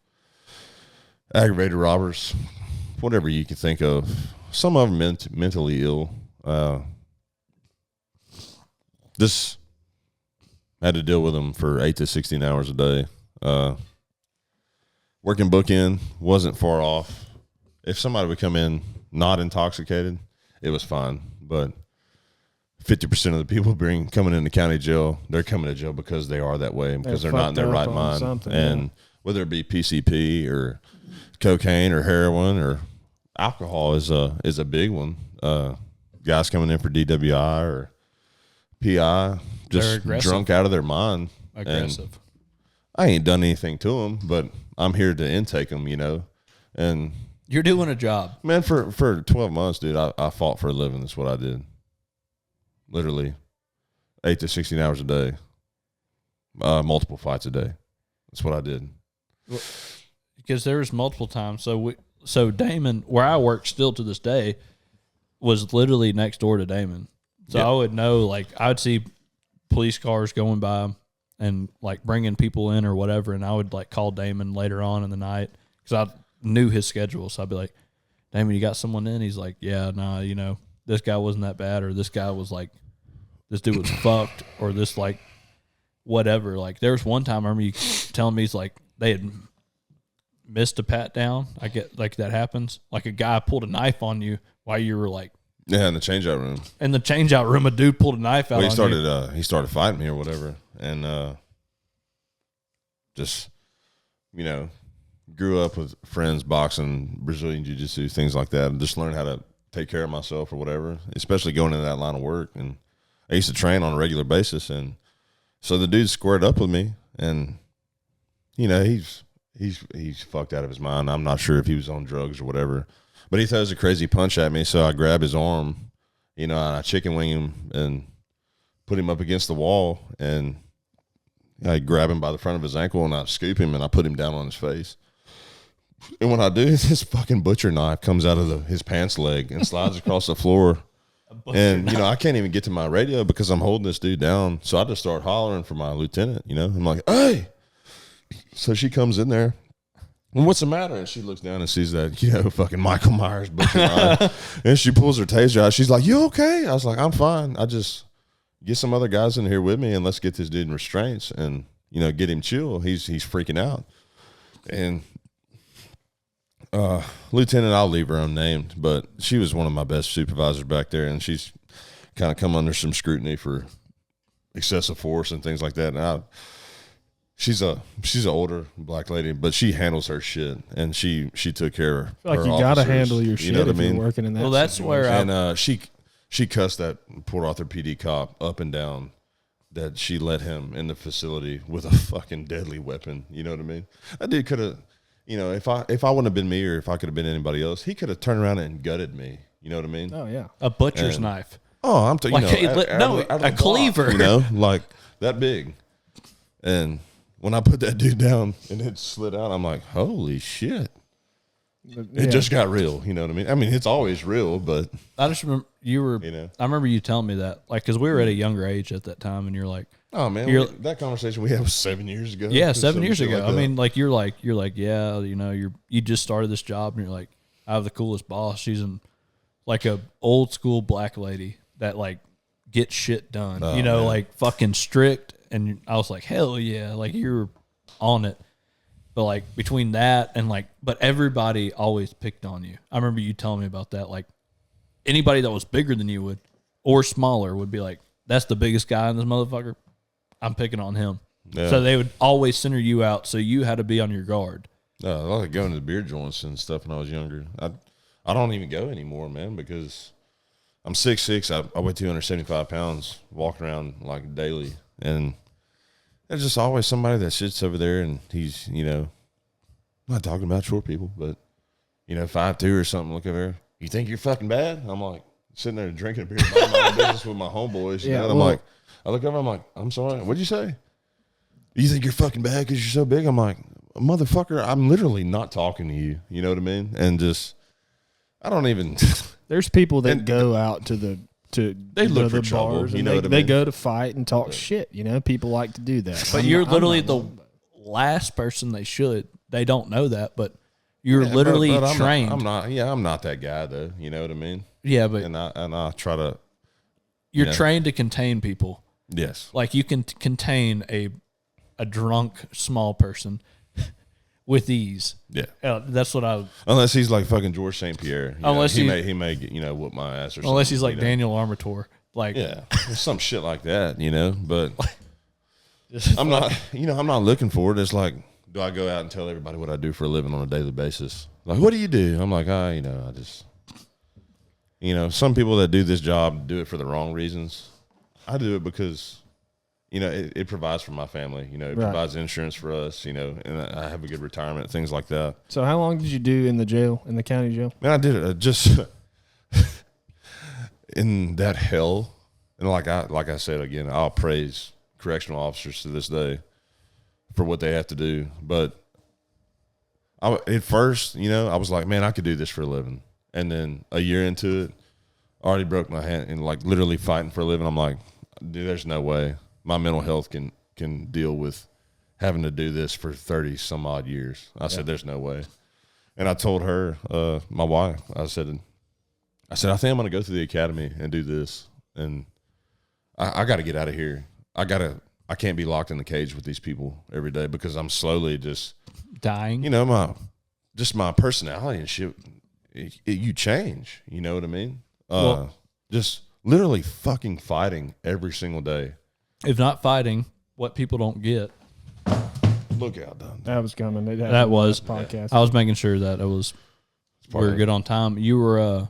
aggravated robbers, whatever you can think of. Some of them mentally ill. This had to deal with them for 8 to 16 hours a day. Working bookend wasn't far off. If somebody would come in not intoxicated, it was fine. But 50% of the people coming into county jail, they're coming to jail because they are that way, because they're not in their right mind. And whether it be PCP or cocaine or heroin or alcohol is a big one. Guys coming in for DWI or PI, just drunk out of their mind. Aggressive. And I ain't done anything to them, but I'm here to intake them, and you're doing a job, man. For 12 months, dude, I fought for a living. That's what I did. Literally 8 to 16 hours a day, multiple fights a day. That's what I did. Because there was multiple times. So Damon, where I work still to this day, was literally next door to Damon. So I would know, like, I would see police cars going by and, like, bringing people in or whatever, and I would, like, call Damon later on in the night because I knew his schedule. So I'd be like, Damon, you got someone in? He's like, yeah, nah, this guy wasn't that bad, or this guy was, like, this dude was fucked, or this, like, whatever. Like, there was one time I remember you telling me, he's like, they had missed a pat down. I get, like, that happens. Like, a guy pulled a knife on you while you were, like, yeah, in the changeout room. In the changeout room, a dude pulled a knife out. He started fighting me or whatever, and just grew up with friends boxing, Brazilian jiu-jitsu, things like that, and just learned how to take care of myself or whatever. Especially going into that line of work, and I used to train on a regular basis, and so the dude squared up with me, and he's fucked out of his mind. I'm not sure if he was on drugs or whatever. But he throws a crazy punch at me, so I grab his arm, and I chicken wing him and put him up against the wall, and I grab him by the front of his ankle, and I scoop him, and I put him down on his face. And when I do, this fucking butcher knife comes out of his pants leg and slides across the floor. And, I can't even get to my radio because I'm holding this dude down. So I just start hollering for my lieutenant, I'm like, hey. So she comes in there. Well, what's the matter? And she looks down and sees that, fucking Michael Myers butcher knife. And she pulls her taser out. She's like, you okay? I was like, I'm fine. I just get some other guys in here with me and let's get this dude in restraints and, get him chill. He's freaking out. And Lieutenant, I'll leave her unnamed, but she was one of my best supervisors back there, and she's kind of come under some scrutiny for excessive force and things like that. And she's an older black lady, but she handles her shit, and she took care of her like you got to handle your shit, you know what I mean? You're working in that. Well, that's situation. where she cussed that Port Arthur PD cop up and down that she let him in the facility with a fucking deadly weapon. You know what I mean? That dude could have, if I wouldn't have been me, or if I could have been anybody else, he could have turned around and gutted me. You know what I mean? Oh yeah, a butcher's knife. Oh, I'm telling a cleaver. Like that big. And when I put that dude down and it slid out, I'm like, holy shit. It just got real. You know what I mean? I mean, it's always real, but I just remember I remember you telling me that, like, because we were at a younger age at that time, and you're like, oh man, that conversation we had was 7 years ago. Yeah, 7 years ago. Like I mean, like you're like, yeah, you know, you just started this job, and you're like, I have the coolest boss. She's like a old school black lady that like gets shit done. You know, man. Like fucking strict. And I was like, hell yeah, like you're on it. But like between that and like, but everybody always picked on you. I remember you telling me about that. Like anybody that was bigger than you or smaller would be like, that's the biggest guy in this motherfucker. I'm picking on him. Yeah. So they would always center you out. So you had to be on your guard. I like going to the beer joints and stuff when I was younger. I don't even go anymore, man, because I'm 6'6". I weigh 275 pounds, walking around like daily. And there's just always somebody that sits over there, and he's, you know, I'm not talking about short people, but, you know, 5'2" or something, look over there. You think you're fucking bad? I'm like sitting there drinking a beer, minding my own business with my homeboys. You know? And I'm like, I look over, I'm like, I'm sorry, what'd you say? You think you're fucking bad because you're so big? I'm like, motherfucker, I'm literally not talking to you. You know what I mean? And just, I don't even. There's people that go out to the for trouble, bars, you know what I mean? They go to fight and talk shit. You know, people like to do that. But you're literally the last person they should. They don't know that, but you're literally trained. I'm not that guy though. You know what I mean? Yeah, but and I try to. You're trained to contain people. Yes, like you can contain a drunk small person with ease. Yeah, that's what I. Unless he's like fucking George St. Pierre. Unless he may whoop my ass or something. Unless he's like Daniel Armator, like some shit like that, you know. But I'm not looking for it. It's like, do I go out and tell everybody what I do for a living on a daily basis? Like, what do you do? I'm like, I just, some people that do this job do it for the wrong reasons. I do it because. It provides for my family. It provides insurance for us, and I have a good retirement, things like that. So how long did you do in the county jail? Man, I did it just in that hell. And like I said, again, I'll praise correctional officers to this day for what they have to do. But at first, I was like, man, I could do this for a living. And then a year into it, I already broke my hand and like literally fighting for a living. I'm like, dude, there's no way. My mental health can deal with having to do this for 30 some odd years. I said, there's no way. And I told her, my wife, I said, I think I'm going to go through the academy and do this. And I got to get out of here. I can't be locked in the cage with these people every day because I'm slowly just dying. My personality and shit, you change. You know what I mean? Just literally fucking fighting every single day. If not fighting, what people don't get. Look out, Don. That was coming. That was podcast. I was making sure that we were good on time. You were,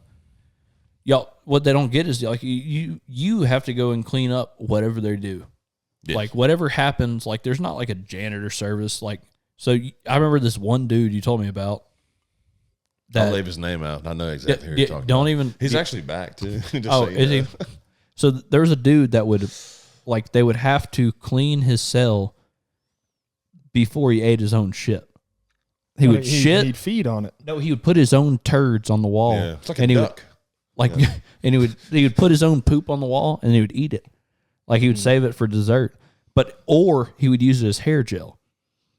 y'all. What they don't get is like you have to go and clean up whatever they do, like whatever happens. Like there's not like a janitor service. Like I remember this one dude you told me about. I'll leave his name out. I know exactly who you're talking about. He's actually back too. Is he? So there was a dude that would. Like they would have to clean his cell before he ate his own shit. He'd feed on it. No, he would put his own turds on the wall. Yeah, it's like a duck. And he would put his own poop on the wall and he would eat it. Like he would save it for dessert. Or he would use it as hair gel.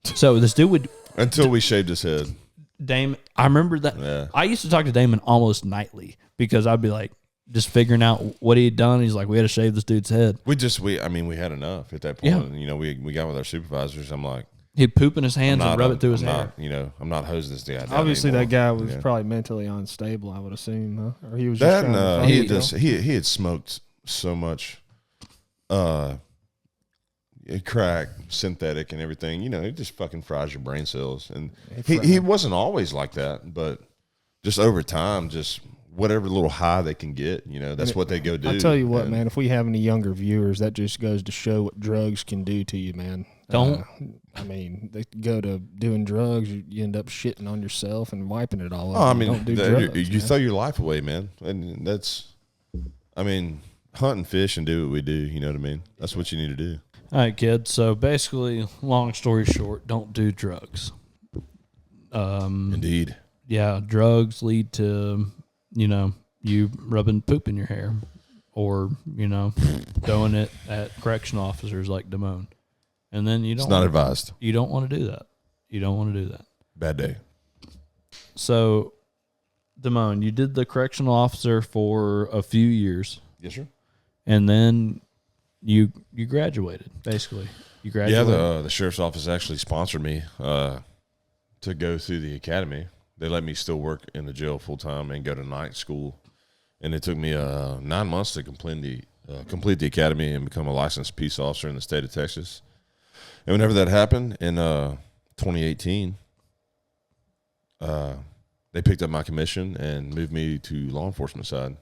So this dude would until we shaved his head. Damon, I remember that. Yeah. I used to talk to Damon almost nightly because I'd be like, just figuring out what he had done. He's like, we had to shave this dude's head. We had enough at that point. Yeah. We got with our supervisors. I'm like, he'd poop in his hands and rub it through his hair. I'm not hosing this guy down. Obviously, anymore. that guy was probably mentally unstable, I would assume, huh? Or he was just he had smoked so much crack, synthetic and everything. It just fucking fries your brain cells. And he wasn't always like that, but just over time, just whatever little high they can get, that's what they go do. I tell you what, man, if we have any younger viewers, that just goes to show what drugs can do to you, man. They go to doing drugs, you end up shitting on yourself and wiping it all up. Don't do drugs, you throw your life away, man. And that's, hunt and fish and do what we do, you know what I mean? That's what you need to do. All right, kid. So basically, long story short, don't do drugs. Indeed. drugs lead to, you rubbing poop in your hair or, throwing it at correctional officers like Damon. And then it's not advised. You don't want to do that. Bad day. So, Damon, you did the correctional officer for a few years. Yes, sir. And then you graduated, basically. You graduated. Yeah, the sheriff's office actually sponsored me to go through the academy. They let me still work in the jail full time and go to night school. And it took me 9 months to complete the academy and become a licensed peace officer in the state of Texas. And whenever that happened in 2018, they picked up my commission and moved me to law enforcement side,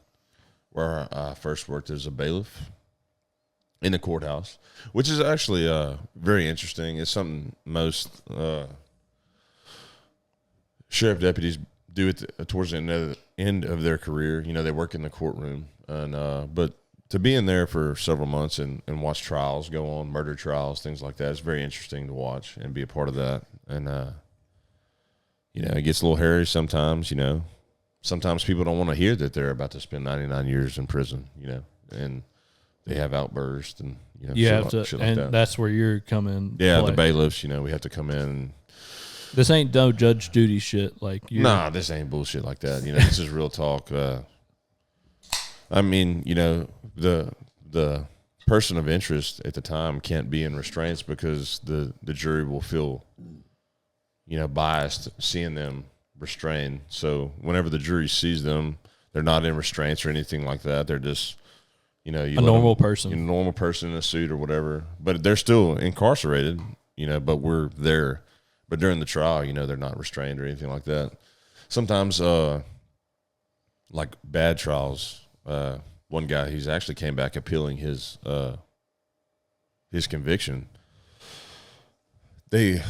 where I first worked as a bailiff in the courthouse, which is actually very interesting. It's something most sheriff deputies do towards the end of their career. They work in the courtroom, and but to be in there for several months and watch trials go on, murder trials, things like that, it's very interesting to watch and be a part of that. And it gets a little hairy sometimes. Sometimes people don't want to hear that they're about to spend 99 years in prison. And they have outbursts and shit like that. That's where you're coming. Yeah, the bailiffs. We have to come in. This ain't no Judge Judy shit. Nah, this ain't bullshit like that. This is real talk. I mean, the person of interest at the time can't be in restraints because the jury will feel, biased seeing them restrained. So whenever the jury sees them, they're not in restraints or anything like that. They're just, a normal person. A normal person in a suit or whatever. But they're still incarcerated, but we're there. But during the trial, they're not restrained or anything like that. Sometimes, like bad trials, one guy, he's actually came back appealing his conviction. We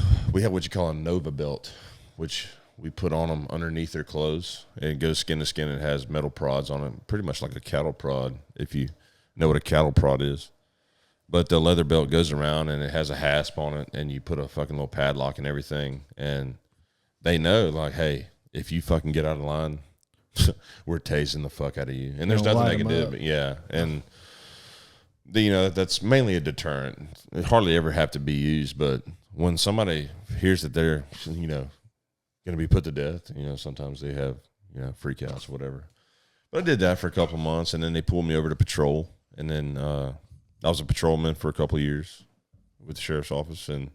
have what you call a Nova belt, which we put on them underneath their clothes, and it goes skin to skin. It has metal prods on it, pretty much like a cattle prod, if you know what a cattle prod is. But the leather belt goes around, and it has a hasp on it, and you put a fucking little padlock and everything, and they know, like, hey, if you fucking get out of line, we're tasing the fuck out of you. And there's nothing they can do. But yeah, and that's mainly a deterrent. It hardly ever have to be used, but when somebody hears that they're going to be put to death, sometimes they have freakouts or whatever. But I did that for a couple months, and then they pulled me over to patrol, and then I was a patrolman for a couple of years with the sheriff's office, and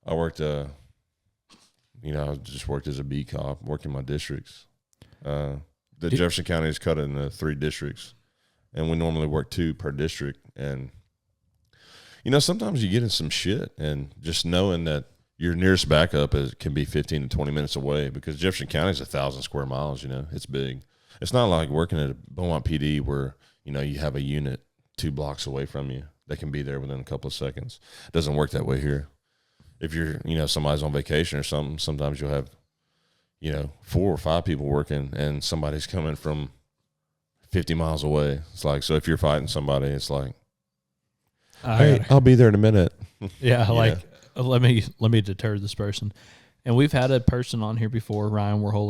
I worked I just worked as a B cop, worked in my districts. Jefferson County is cut into 3 districts, and we normally work 2 per district. And sometimes you get in some shit, and just knowing that your nearest backup can be 15 to 20 minutes away, because Jefferson County is 1,000 square miles. It's big. It's not like working at a Beaumont PD where you have a unit 2 blocks away from you that can be there within a couple of seconds. It doesn't work that way here. If you're somebody's on vacation or something, sometimes you'll have 4 or 5 people working, and somebody's coming from 50 miles away. It's like, so if you're fighting somebody, it's like, hey, I'll be there in a minute. Yeah, let me deter this person. And we've had a person on here before,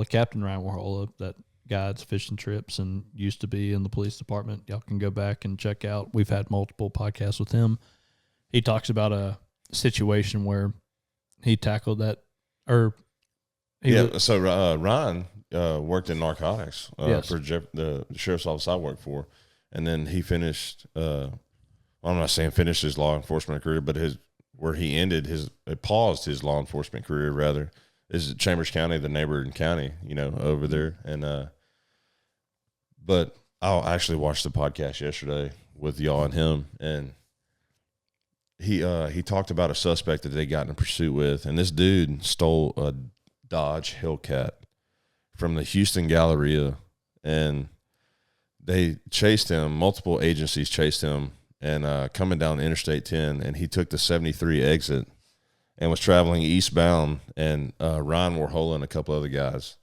Captain Ryan Warhola, that guides fishing trips and used to be in the police department. Y'all can go back and check out. We've had multiple podcasts with him. He talks about a situation where he tackled that, or so Ryan worked in narcotics for the sheriff's office I worked for, and then he finished. I'm not saying finished his law enforcement career, but where he paused his law enforcement career rather is Chambers County, the neighboring county, over there. And but I actually watched the podcast yesterday with y'all and him, and he talked about a suspect that they got in a pursuit with, and this dude stole a Dodge Hellcat from the Houston Galleria, and they chased him. Multiple agencies chased him, and coming down Interstate 10, and he took the 73 exit and was traveling eastbound, and Ryan Warhola and a couple other guys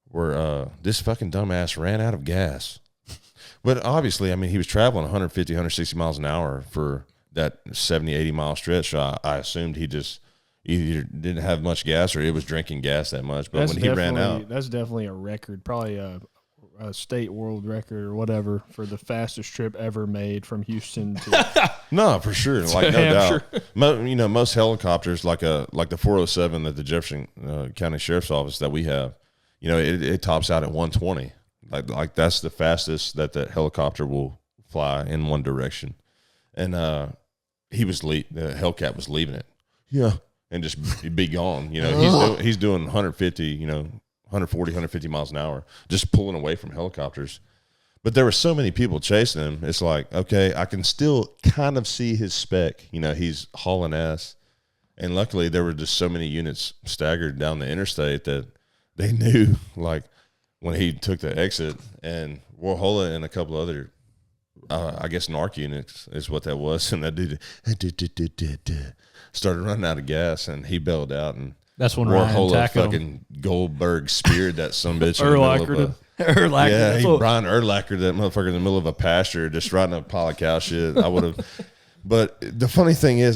were this fucking dumbass ran out of gas. But obviously, I mean, he was traveling 150, 160 miles an hour for that 70, 80 mile stretch. So I assumed he just, either didn't have much gas or it was drinking gas that much. But when he ran out, that's definitely a record, probably a state world record or whatever for the fastest trip ever made from Houston to. No, for sure, like no doubt. Most helicopters, like the 407 at the Jefferson County Sheriff's Office that we have, it tops out at 120. Like that's the fastest that the helicopter will fly in one direction. And the Hellcat was leaving it, and just be gone. He's doing 150, 140, 150 miles an hour, just pulling away from helicopters. But there were so many people chasing him. It's like, okay, I can still kind of see his spec. He's hauling ass. And luckily there were just so many units staggered down the interstate that they knew, like, when he took the exit, and Warhola and a couple other, I guess, NARC units is what that was. And that dude started running out of gas, and he bailed out, and that's when Warhola fucking Goldberg speared that sumbitch in the middle of a... Urlacher. Yeah, Brian Urlacher, that motherfucker in the middle of a pasture, just riding a pile of cow shit. I would have. But the funny thing is,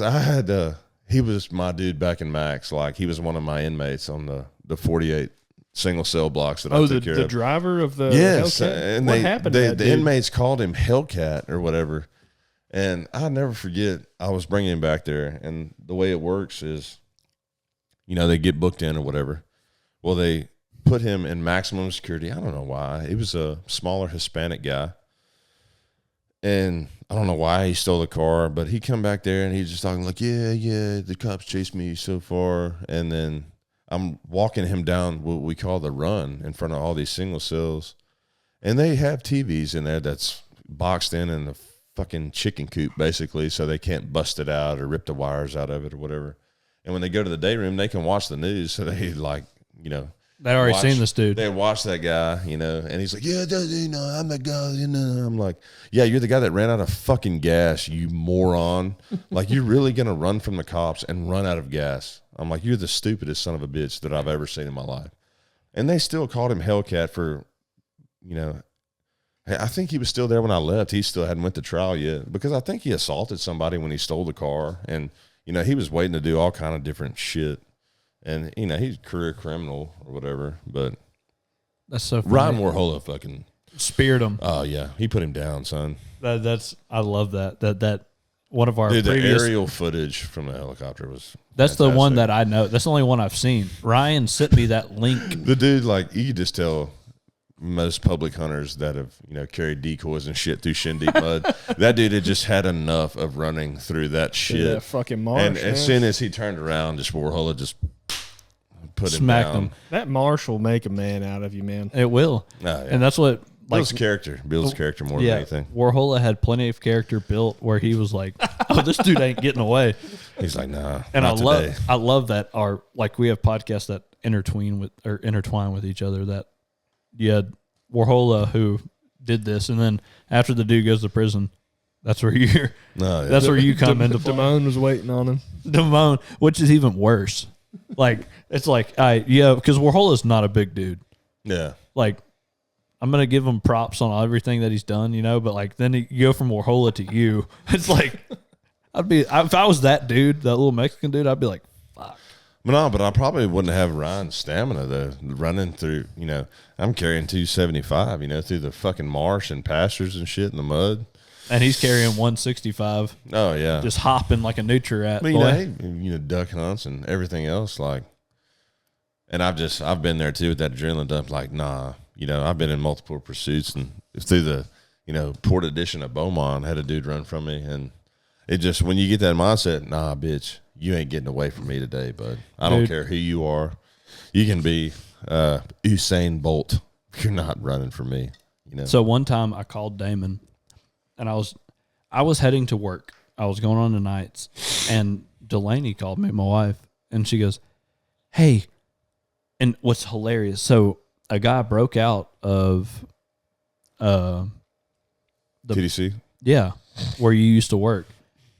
he was my dude back in Max. Like, he was one of my inmates on the 48 single cell blocks that I took care of. The driver of the Hellcat? And what happened to that the dude? Inmates called him Hellcat or whatever. And I'll never forget, I was bringing him back there, and the way it works is, they get booked in or whatever. Well, they put him in maximum security. I don't know why. He was a smaller Hispanic guy. And I don't know why he stole the car, but he come back there and he's just talking like, yeah, the cops chased me so far. And then I'm walking him down what we call the run in front of all these single cells. And they have TVs in there that's boxed in the fucking chicken coop, basically, so they can't bust it out or rip the wires out of it or whatever. And when they go to the day room, they can watch the news. So they they'd already seen this dude. They watch that guy, and he's like, yeah, I'm the guy, I'm like, yeah, you're the guy that ran out of fucking gas, you moron. Like, you're really going to run from the cops and run out of gas? I'm like, you're the stupidest son of a bitch that I've ever seen in my life. And they still called him Hellcat for, I think he was still there when I left. He still hadn't went to trial yet, because I think he assaulted somebody when he stole the car. And, he was waiting to do all kind of different shit. And, he's a career criminal or whatever. But that's so funny. Ryan Warhola fucking speared him. Oh, yeah. He put him down, son. I love that. That one of our the previous aerial footage from the helicopter was That's fantastic. the one that I know. That's the only one I've seen. Ryan sent me that link. The dude, like, you could just tell most public hunters that have, carried decoys and shit through shin deep mud. That dude had just had enough of running through that shit. That fucking marsh. And as soon as he turned around, just Warhola just put him smacked down. him. That marsh will make a man out of you, man. It will. Oh, yeah. And that's what builds character more than anything. Warhola had plenty of character built where he was like, "Oh, this dude ain't getting away." He's like, "Nah." And not today. I love that we have podcasts that intertwine with each other. That you had Warhola who did this, and then after the dude goes to prison, that's where you that's where you come into play. Damon was waiting on him. Damon, which is even worse. Like, it's like, because Warhola's not a big dude. Yeah. Like, I'm going to give him props on everything that he's done, but like, then you go from Warhola to you. It's like, if I was that dude, that little Mexican dude, I'd be like, fuck. No, but I probably wouldn't have Ryan's stamina, though, running through, I'm carrying 275, through the fucking marsh and pastures and shit in the mud. And he's carrying 165. Oh, yeah. Just hopping like a nutria rat. But, duck hunts and everything else, like, and I've been there, too, with that adrenaline dump, like, nah. I've been in multiple pursuits, and through the, port edition of Beaumont, had a dude run from me, and it just, when you get that mindset, nah, bitch, you ain't getting away from me today, bud. I don't care who you are. You can be Usain Bolt. You're not running from me, So one time I called Damon, and I was heading to work. I was going on the nights, and Delaney called me, my wife, and she goes, "Hey," and what's hilarious, so a guy broke out of the TDC? Yeah, where you used to work.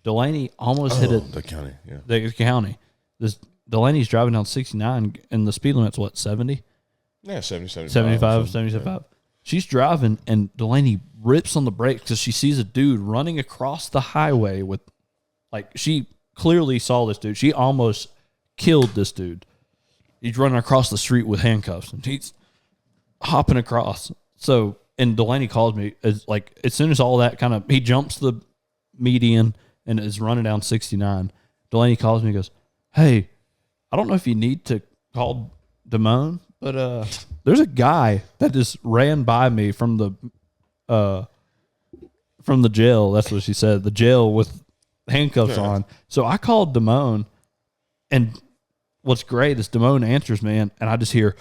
Delaney almost hit it. The county, yeah. The county. Delaney's driving down 69, and the speed limit's what, 70? Yeah, 70, 75, 75. Yeah. She's driving, and Delaney rips on the brakes because she sees a dude running across the highway with, like, she clearly saw this dude. She almost killed this dude. He's running across the street with handcuffs, and he's hopping across. So, and Delaney called me as soon as all that he jumps the median and is running down 69. Delaney calls me and goes, "Hey, I don't know if you need to call Damon, but there's a guy that just ran by me from the jail." That's what she said. The jail with handcuffs on. So I called Damon, and what's great is Damon answers me, and I just hear,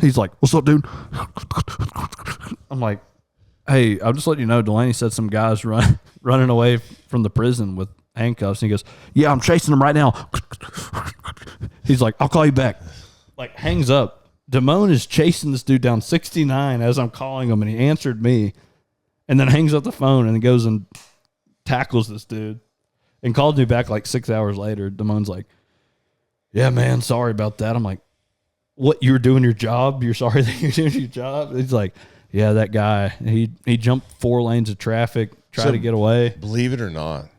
he's like, "What's up, dude?" I'm like, "Hey, I'm just letting you know, Delaney said some guys running away from the prison with handcuffs." And he goes, "Yeah, I'm chasing them right now." He's like, "I'll call you back." Hangs up. Damon is chasing this dude down 69 as I'm calling him, and he answered me, and then hangs up the phone and goes and tackles this dude and called me back 6 hours later. Damon's like, "Yeah, man, sorry about that." I'm like, "What, you were doing your job? You're sorry that you're doing your job?" He's like, "Yeah, that guy, he jumped 4 lanes of traffic, tried to get away." Believe it or not,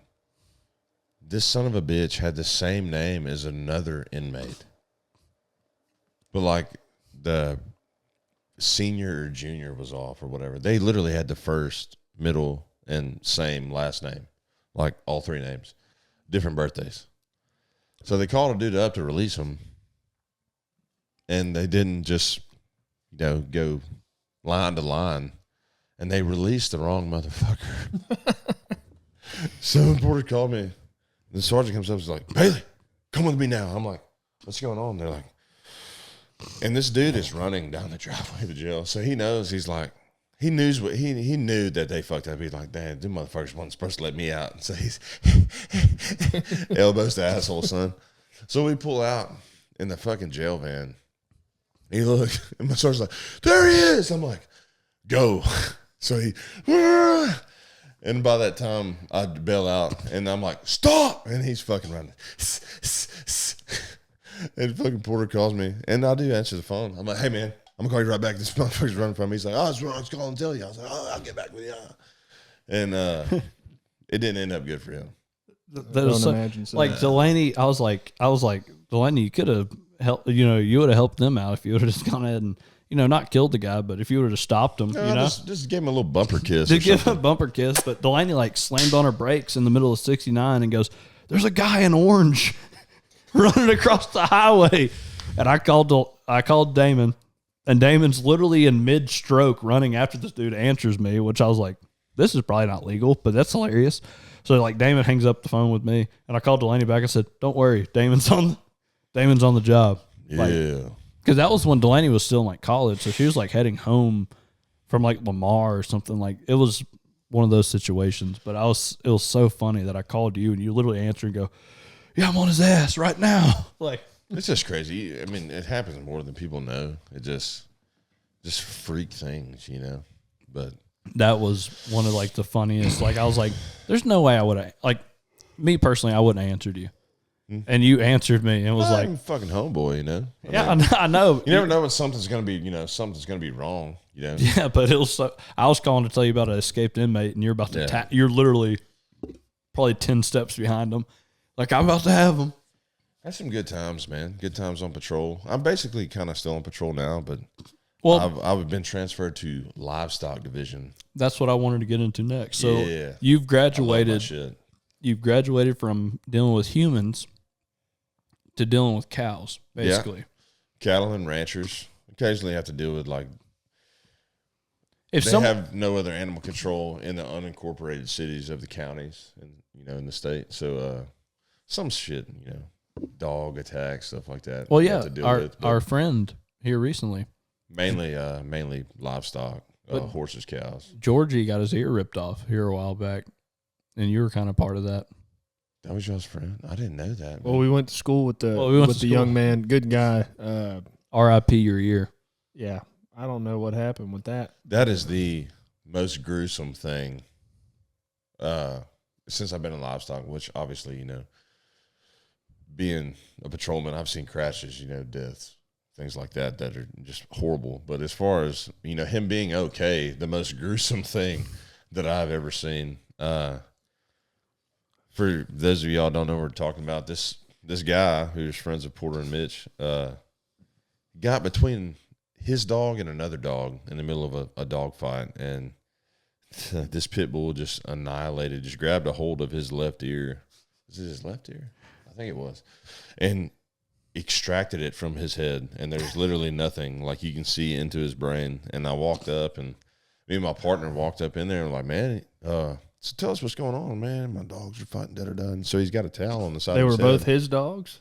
this son of a bitch had the same name as another inmate. But the senior or junior was off or whatever. They literally had the first, middle, and same last name. All 3 names. Different birthdays. So they called a dude up to release him. And they didn't just, go line to line. And they released the wrong motherfucker. So the porter called me. The sergeant comes up and is like, "Bailey, come with me now." I'm like, "What's going on?" They're like, and this dude is running down the driveway of the jail. So he knows, he's like, he knew that they fucked up. He's like, "Damn, them motherfuckers wasn't supposed to let me out." And so he's elbows the asshole, son. So we pull out in the fucking jail van. He looks, and my sergeant's like, "There he is." I'm like, "Go." So he, and by that time I bail out, and I'm like, "Stop!" And he's fucking running. And fucking porter calls me, and I do answer the phone. I'm like, "Hey, man, I'm going to call you right back. This motherfucker's running from me." He's like, "Oh, I was calling to tell you." I was like, "Oh, I'll get back with you." And it didn't end up good for him. That was Delaney, I was like, "Delaney, you could have helped, you would have helped them out if you would have just gone ahead and, not killed the guy, but if you would have just stopped him, Just give him a little bumper kiss. Just give him a bumper kiss." But Delaney slammed on her brakes in the middle of 69 and goes, "There's a guy in orange running across the highway." And I called Damon, and Damon's literally in mid-stroke running after this dude answers me, which I was like, this is probably not legal, but that's hilarious. So Damon hangs up the phone with me, and I called Delaney back. I said, "Don't worry, Damon's on the job." Yeah. Because that was when Delaney was still in college, so she was heading home from Lamar or something. It was one of those situations. But it was so funny that I called you, and you literally answer and go, "Yeah, I'm on his ass right now." It's just crazy. I mean, it happens more than people know. It just freak things, But that was one of the funniest. I was like, "There's no way I would have." Me personally, I wouldn't have answered you, and you answered me, and it was I'm fucking homeboy, I know. You never know when something's gonna be, something's gonna be wrong, Yeah, but it was. I was calling to tell you about an escaped inmate, and you're about to. You're literally probably 10 steps behind them. I'm about to have them. That's some good times, man. Good times on patrol. I'm basically kind of still on patrol now, but I've been transferred to Livestock division. That's what I wanted to get into next. So you've graduated. You've graduated from dealing with humans to dealing with cows, basically. Yeah. Cattle and ranchers. Occasionally have to deal with if they have no other animal control in the unincorporated cities of the counties and in the state. So some shit, dog attacks, stuff like that. Well, yeah, our friend here recently, mainly livestock, horses, cows. Georgie got his ear ripped off here a while back, and you were kind of part of that. That was y'all's friend. I didn't know that. Man. Well, we went to school with the young man, good guy. R.I.P. your ear. Yeah, I don't know what happened with that. That is the most gruesome thing since I've been in livestock, which obviously, being a patrolman, I've seen crashes, deaths, things like that are just horrible. But as far as, him being okay, the most gruesome thing that I've ever seen, For those of y'all don't know what we're talking about, this guy who's friends with Porter and Mitch got between his dog and another dog in the middle of a dog fight, and this pit bull just annihilated, just grabbed a hold of his left ear. Was it his left ear? I think it was. And extracted it from his head, and there's literally nothing, like you can see into his brain. And I walked up, and me and my partner walked up in there and like, man, so tell us what's going on, man. My dogs are fighting dead or done. So he's got a towel on the side of his head. They were both his dogs?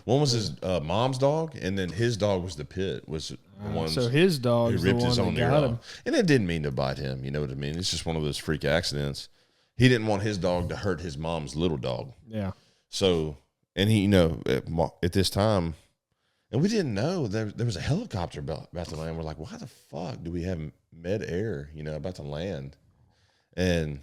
One was his mom's dog, and then his dog was the pit. Was the one. So his dog ripped his own ear off, and it didn't mean to bite him. You know what I mean? It's just one of those freak accidents. He didn't want his dog to hurt his mom's little dog. Yeah. So, and he, you know, at this time, and we didn't know there was a helicopter about to land. We're like, why the fuck do we have mid-air, you know, about to land? And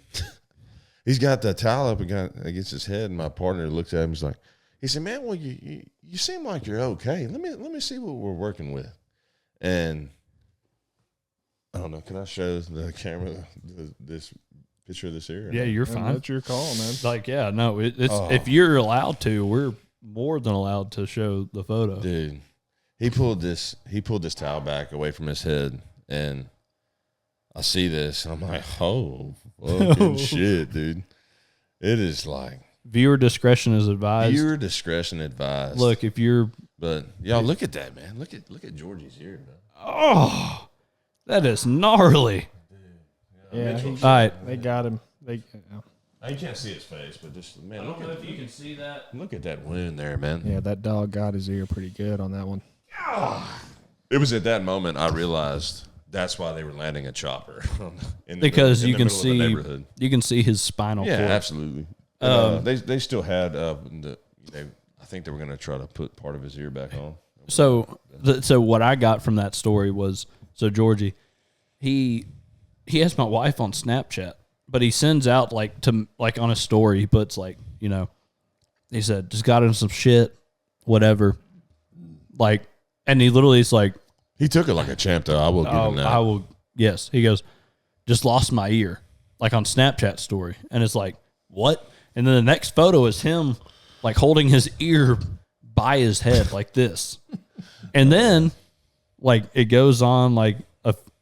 he's got the towel up against his head, and my partner looks at him. He's like, he said, man, well, you seem like you're okay. Let me see what we're working with. And I don't know. Can I show the camera this picture of this ear? Yeah, you're fine. That's your call, man. Like, yeah, no, it's if you're allowed to, we're more than allowed to show the photo. Dude, he pulled this towel back away from his head, and I see this, and I'm like, oh, fucking shit, dude. It is like. Viewer discretion is advised. Viewer discretion advised. Look, if you're. But, y'all, look at that, man. Look at Georgie's ear, man. Oh, that is gnarly. Yeah, all right. They got him. You can't see his face, but just, man, look at you can see that. Look at that wound there, man. Yeah, that dog got his ear pretty good on that one. It was at that moment I realized that's why they were landing a chopper. Because you can see his spinal cord. Yeah, absolutely. They still had I think they were going to try to put part of his ear back on. So what I got from that story was, so Georgie, he has my wife on Snapchat, but he sends out like on a story, he puts like, you know, he said, just got in some shit, whatever. Like, and he literally is like, he took it like a champ though. I will give him that. Yes. He goes, just lost my ear, like on Snapchat story. And it's like, what? And then the next photo is him like holding his ear by his head like this. And then like it goes on like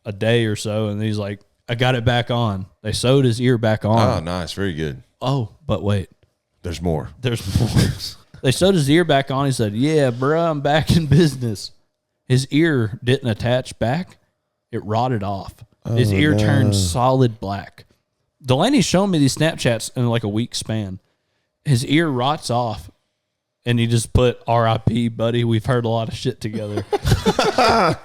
a day or so, and he's like, I got it back on. They sewed his ear back on. Oh, nice. Very good. Oh, but wait. There's more. They sewed his ear back on. He said, yeah, bro, I'm back in business. His ear didn't attach back. It rotted off. His ear turned solid black. Delaney's shown me these Snapchats in like a week span. His ear rots off, and he just put R.I.P., buddy. We've heard a lot of shit together.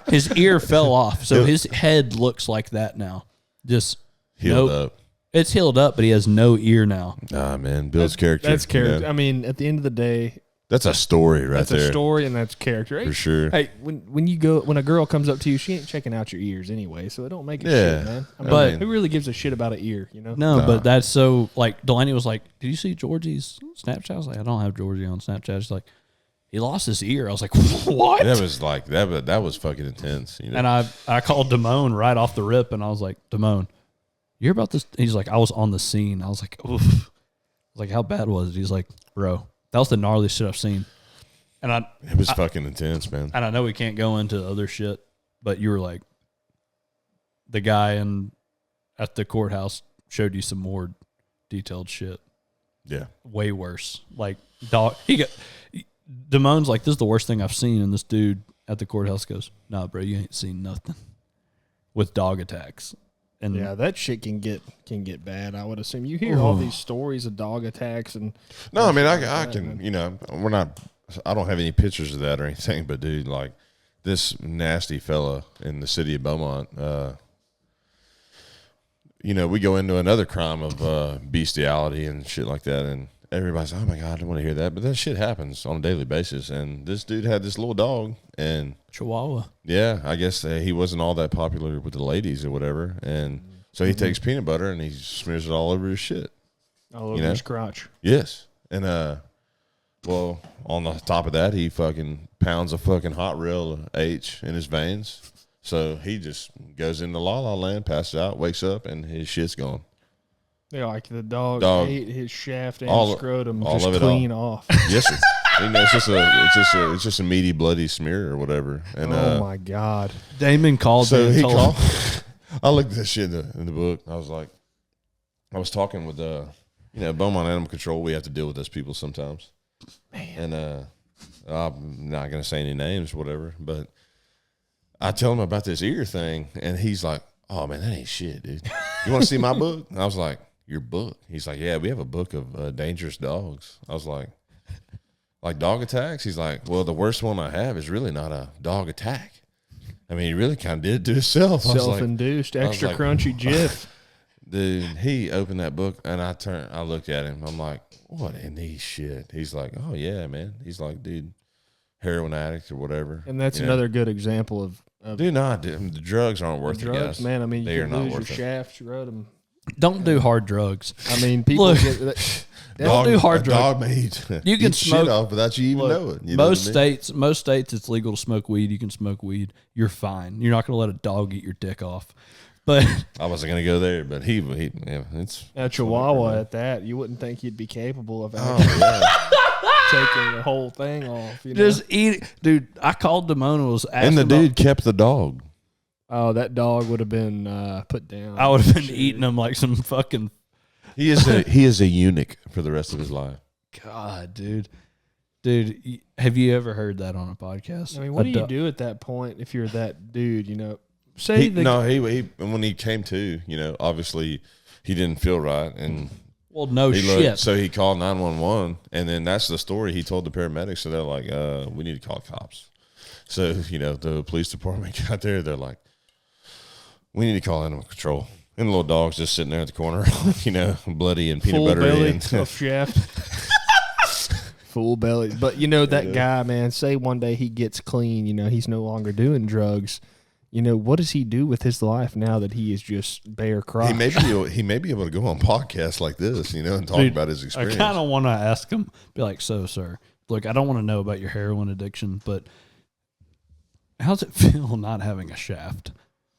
His ear fell off, so his head looks like that now. Just healed up. It's healed up, but he has no ear now. Nah, man, builds character. That's character. Yeah. I mean, at the end of the day, that's a story right there. That's a story, and that's character. For sure. Hey, when a girl comes up to you, she ain't checking out your ears anyway, so it don't make it shit, man. I mean, but who really gives a shit about an ear, you know? No, but that's so, like, Delaney was like, did you see Georgie's Snapchat? I was like, I don't have Georgie on Snapchat. She's like, he lost his ear. I was like, what? That was like, that was fucking intense. You know? And I called Damon right off the rip, and I was like, Damon, you hear about this? He's like, I was on the scene. I was like, oof. I was like, how bad was it? He's like, bro, that was the gnarliest shit I've seen. And it was fucking intense, man. And I know we can't go into other shit, but you were like, the guy at the courthouse showed you some more detailed shit. Yeah. Way worse. Like, Damon's like, this is the worst thing I've seen. And this dude at the courthouse goes, nah, bro, you ain't seen nothing with dog attacks. And yeah, that shit can get bad. I would assume you hear all these stories of dog attacks and. No, I mean I can, you know, I don't have any pictures of that or anything, but dude, like this nasty fella in the city of Beaumont, you know, we go into another crime of bestiality and shit like that, and everybody's like, oh my God, I don't want to hear that, but that shit happens on a daily basis. And this dude had this little dog, and Chihuahua. Yeah, I guess he wasn't all that popular with the ladies or whatever, and so he takes peanut butter and he smears it all over his shit, all over his crotch. Yes, and well, on the top of that, he fucking pounds a fucking hot rail H in his veins. So he just goes into la la land, passes out, wakes up, and his shit's gone. Yeah, like the dog ate his shaft and scrotum just clean off. Yes, sir. It's just a meaty, bloody smear or whatever. And oh my God, Damon called. So he called. I looked at this shit in the book. I was talking with Beaumont Animal Control. We have to deal with those people sometimes. Man. And I'm not gonna say any names, or whatever. But I tell him about this ear thing, and he's like, "Oh man, that ain't shit, dude. You want to see my book?" And I was like, "Your book?" He's like, "Yeah, we have a book of dangerous dogs." I was like dog attacks? He's like, "Well, the worst one I have is really not a dog attack. I mean, he really kind of did it to himself." Self-induced, extra crunchy Jif. Dude, he opened that book, and I looked at him. I'm like, "What in these shit?" He's like, "Oh yeah, man." He's like, "Dude, heroin addict or whatever." And that's another good example of the drugs aren't worth it, guys. Man, I mean, you can lose your shaft, scrotum. Don't do hard drugs. I mean, people don't do hard drugs. Dog may you can smoke shit off without you even know it. Most states, it's legal to smoke weed. You can smoke weed. You're fine. You're not going to let a dog eat your dick off. But I wasn't going to go there. But it's a Chihuahua at that. You wouldn't think he'd be capable of taking the whole thing off. Just eat it, dude. I called Damon and was asking. And the dude kept the dog. Oh, that dog would have been put down. I would have been eating him like some fucking. He is a eunuch for the rest of his life. God, dude, have you ever heard that on a podcast? I mean, what do you do at that point if you're that dude? He when he came to, obviously he didn't feel right, and shit. So he called 911, and then that's the story he told the paramedics. So they're like, "We need to call cops." So the police department got there. They're like, "We need to call animal control." And the little dog's just sitting there at the corner, bloody and peanut butter. Full belly, tough shaft. Full belly. But, that guy, man, say one day he gets clean, he's no longer doing drugs. What does he do with his life now that he is just bare crotch? He may be able to go on podcasts like this, and talk about his experience. I kind of want to ask him, be like, "So, sir, look, I don't want to know about your heroin addiction, but how's it feel not having a shaft?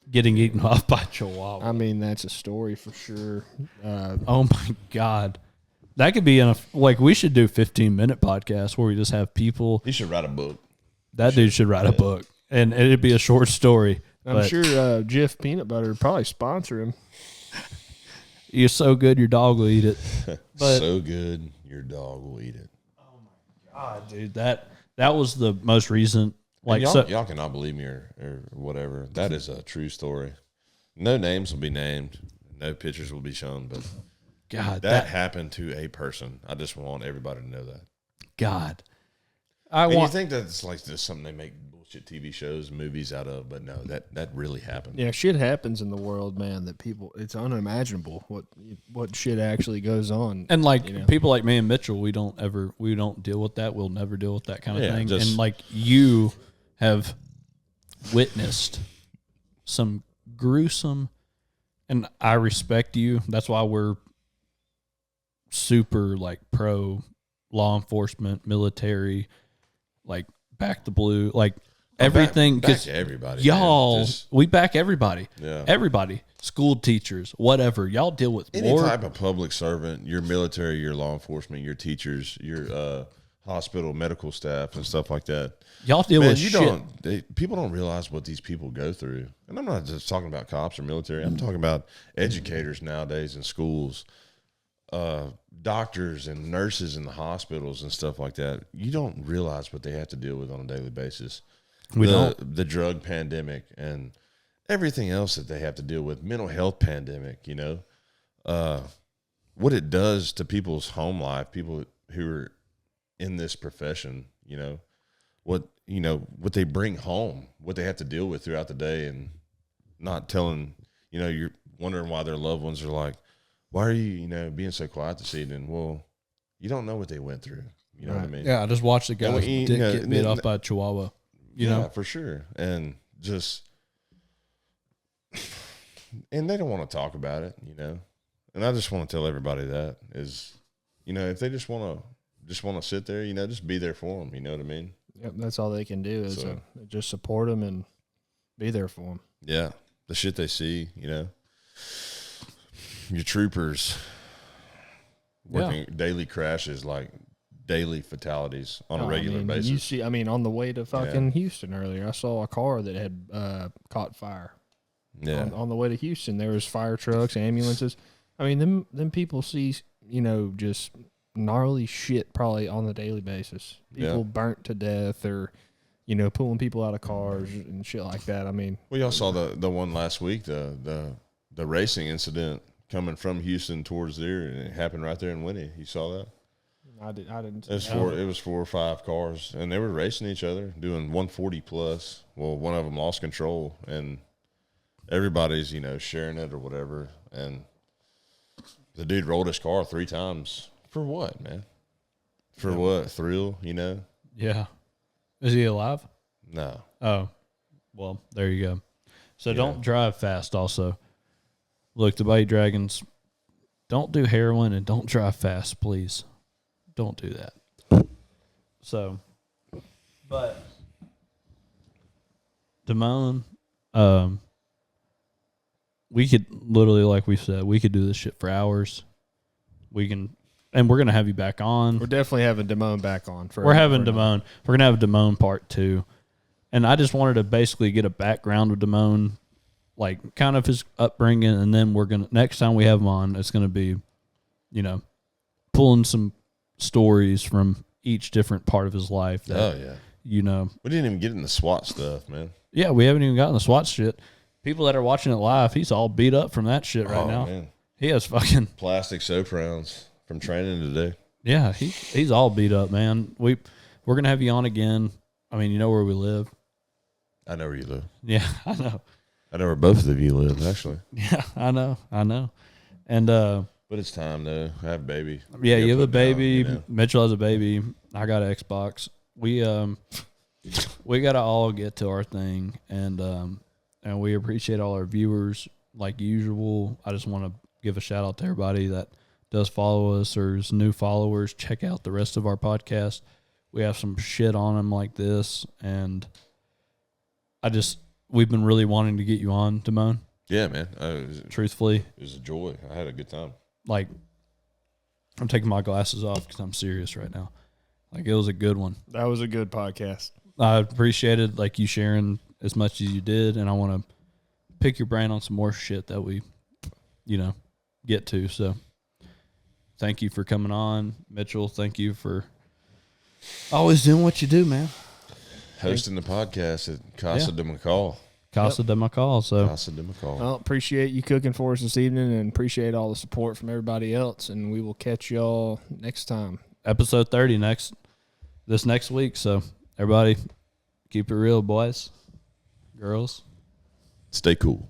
Getting eaten off by Chihuahua." I mean, that's a story for sure. Oh my God. That could be we should do 15-minute podcast where we just have people. He should write a book. That dude should write a book, and it'd be a short story. I'm sure Jif Peanut Butter would probably sponsor him. You're so good, your dog will eat it. So good, your dog will eat it. Oh my God, dude. That was the most recent. Y'all cannot believe me or whatever. That is a true story. No names will be named. No pictures will be shown. But God, that happened to a person. I just want everybody to know that. God. You think that it's like just something they make bullshit TV shows, movies out of, but no, that really happened. Yeah, shit happens in the world, man, that it's unimaginable what shit actually goes on. And people like me and Mitchell, we don't deal with that. We'll never deal with that kind of thing. And you have witnessed some gruesome, and I respect you. That's why we're super pro law enforcement, military, back the blue, everything. Back everybody, y'all, we back everybody. Yeah, everybody, school teachers, whatever. Y'all deal with any type of public servant. Your military, your law enforcement, your teachers, your hospital, medical staff, and stuff like that. Y'all deal with shit. People don't realize what these people go through. And I'm not just talking about cops or military. I'm talking about educators nowadays in schools, doctors and nurses in the hospitals and stuff like that. You don't realize what they have to deal with on a daily basis. The drug pandemic and everything else that they have to deal with, mental health pandemic, what it does to people's home life, people who are in this profession, what they bring home, what they have to deal with throughout the day, and not telling, you're wondering why their loved ones are like, "Why are you, being so quiet this evening?" Well, you don't know what they went through. You know what I mean? Yeah, I just watched the guy's dick get bit off by a Chihuahua. You know, for sure. And and they don't want to talk about it, And I just want to tell everybody that is, if they just want to sit there, just be there for them. You know what I mean? Yep, that's all they can do is just support them and be there for them. Yeah, the shit they see, your troopers daily crashes, like daily fatalities on a regular basis. You see, on the way to fucking Houston earlier, I saw a car that had caught fire. Yeah. On the way to Houston, there was fire trucks, ambulances. Them people see, just gnarly shit probably on the daily basis. People burnt to death or, pulling people out of cars and shit like that. Well, y'all saw the one last week, the racing incident coming from Houston towards there, and it happened right there in Winnie. You saw that? I didn't. It was 4 or 5 cars, and they were racing each other, doing 140 plus. Well, one of them lost control, and everybody's sharing it or whatever, and the dude rolled his car 3 times. For what, man? For what? Thrill, Yeah. Is he alive? No. Oh, well, there you go. So don't drive fast also. Look, the Bayou Dragons, don't do heroin and don't drive fast, please. Don't do that. So, but Damon, we could literally, like we said, we could do this shit for hours. And we're going to have you back on. We're definitely having Damon back on. We're having Damon. We're going to have Damon part 2. And I just wanted to basically get a background of Damon, like kind of his upbringing. And then next time we have him on, it's going to be, pulling some stories from each different part of his life. That, we didn't even get in the SWAT stuff, man. Yeah, we haven't even gotten the SWAT shit. People that are watching it live, he's all beat up from that shit right now. Man. He has fucking plastic soap rounds from training today. Yeah, he's all beat up, man. We're gonna have you on again. You know where we live. I know where you live. Yeah, I know. I know where both of you live, actually. Yeah, I know. And but it's time though. I have a baby. Yeah, you have a baby. Down, Mitchell has a baby. I got an Xbox. We gotta all get to our thing, and we appreciate all our viewers like usual. I just want to give a shout out to everybody that does follow us or is new followers. Check out the rest of our podcast. We have some shit on them like this, and we've been really wanting to get you on, Damon. Yeah, man. Truthfully, it was a joy. I had a good time. Like, I'm taking my glasses off because I'm serious right now. Like, it was a good one. That was a good podcast. I appreciated like you sharing as much as you did, and I want to pick your brain on some more shit that we, get to. So, thank you for coming on, Mitchell. Thank you for always doing what you do, man. Hosting the podcast at Casa de McCall. Casa de McCall. So Casa de McCall. Well, appreciate you cooking for us this evening, and appreciate all the support from everybody else. And we will catch y'all next time. Episode 30 this next week. So everybody, keep it real, boys, girls. Stay cool.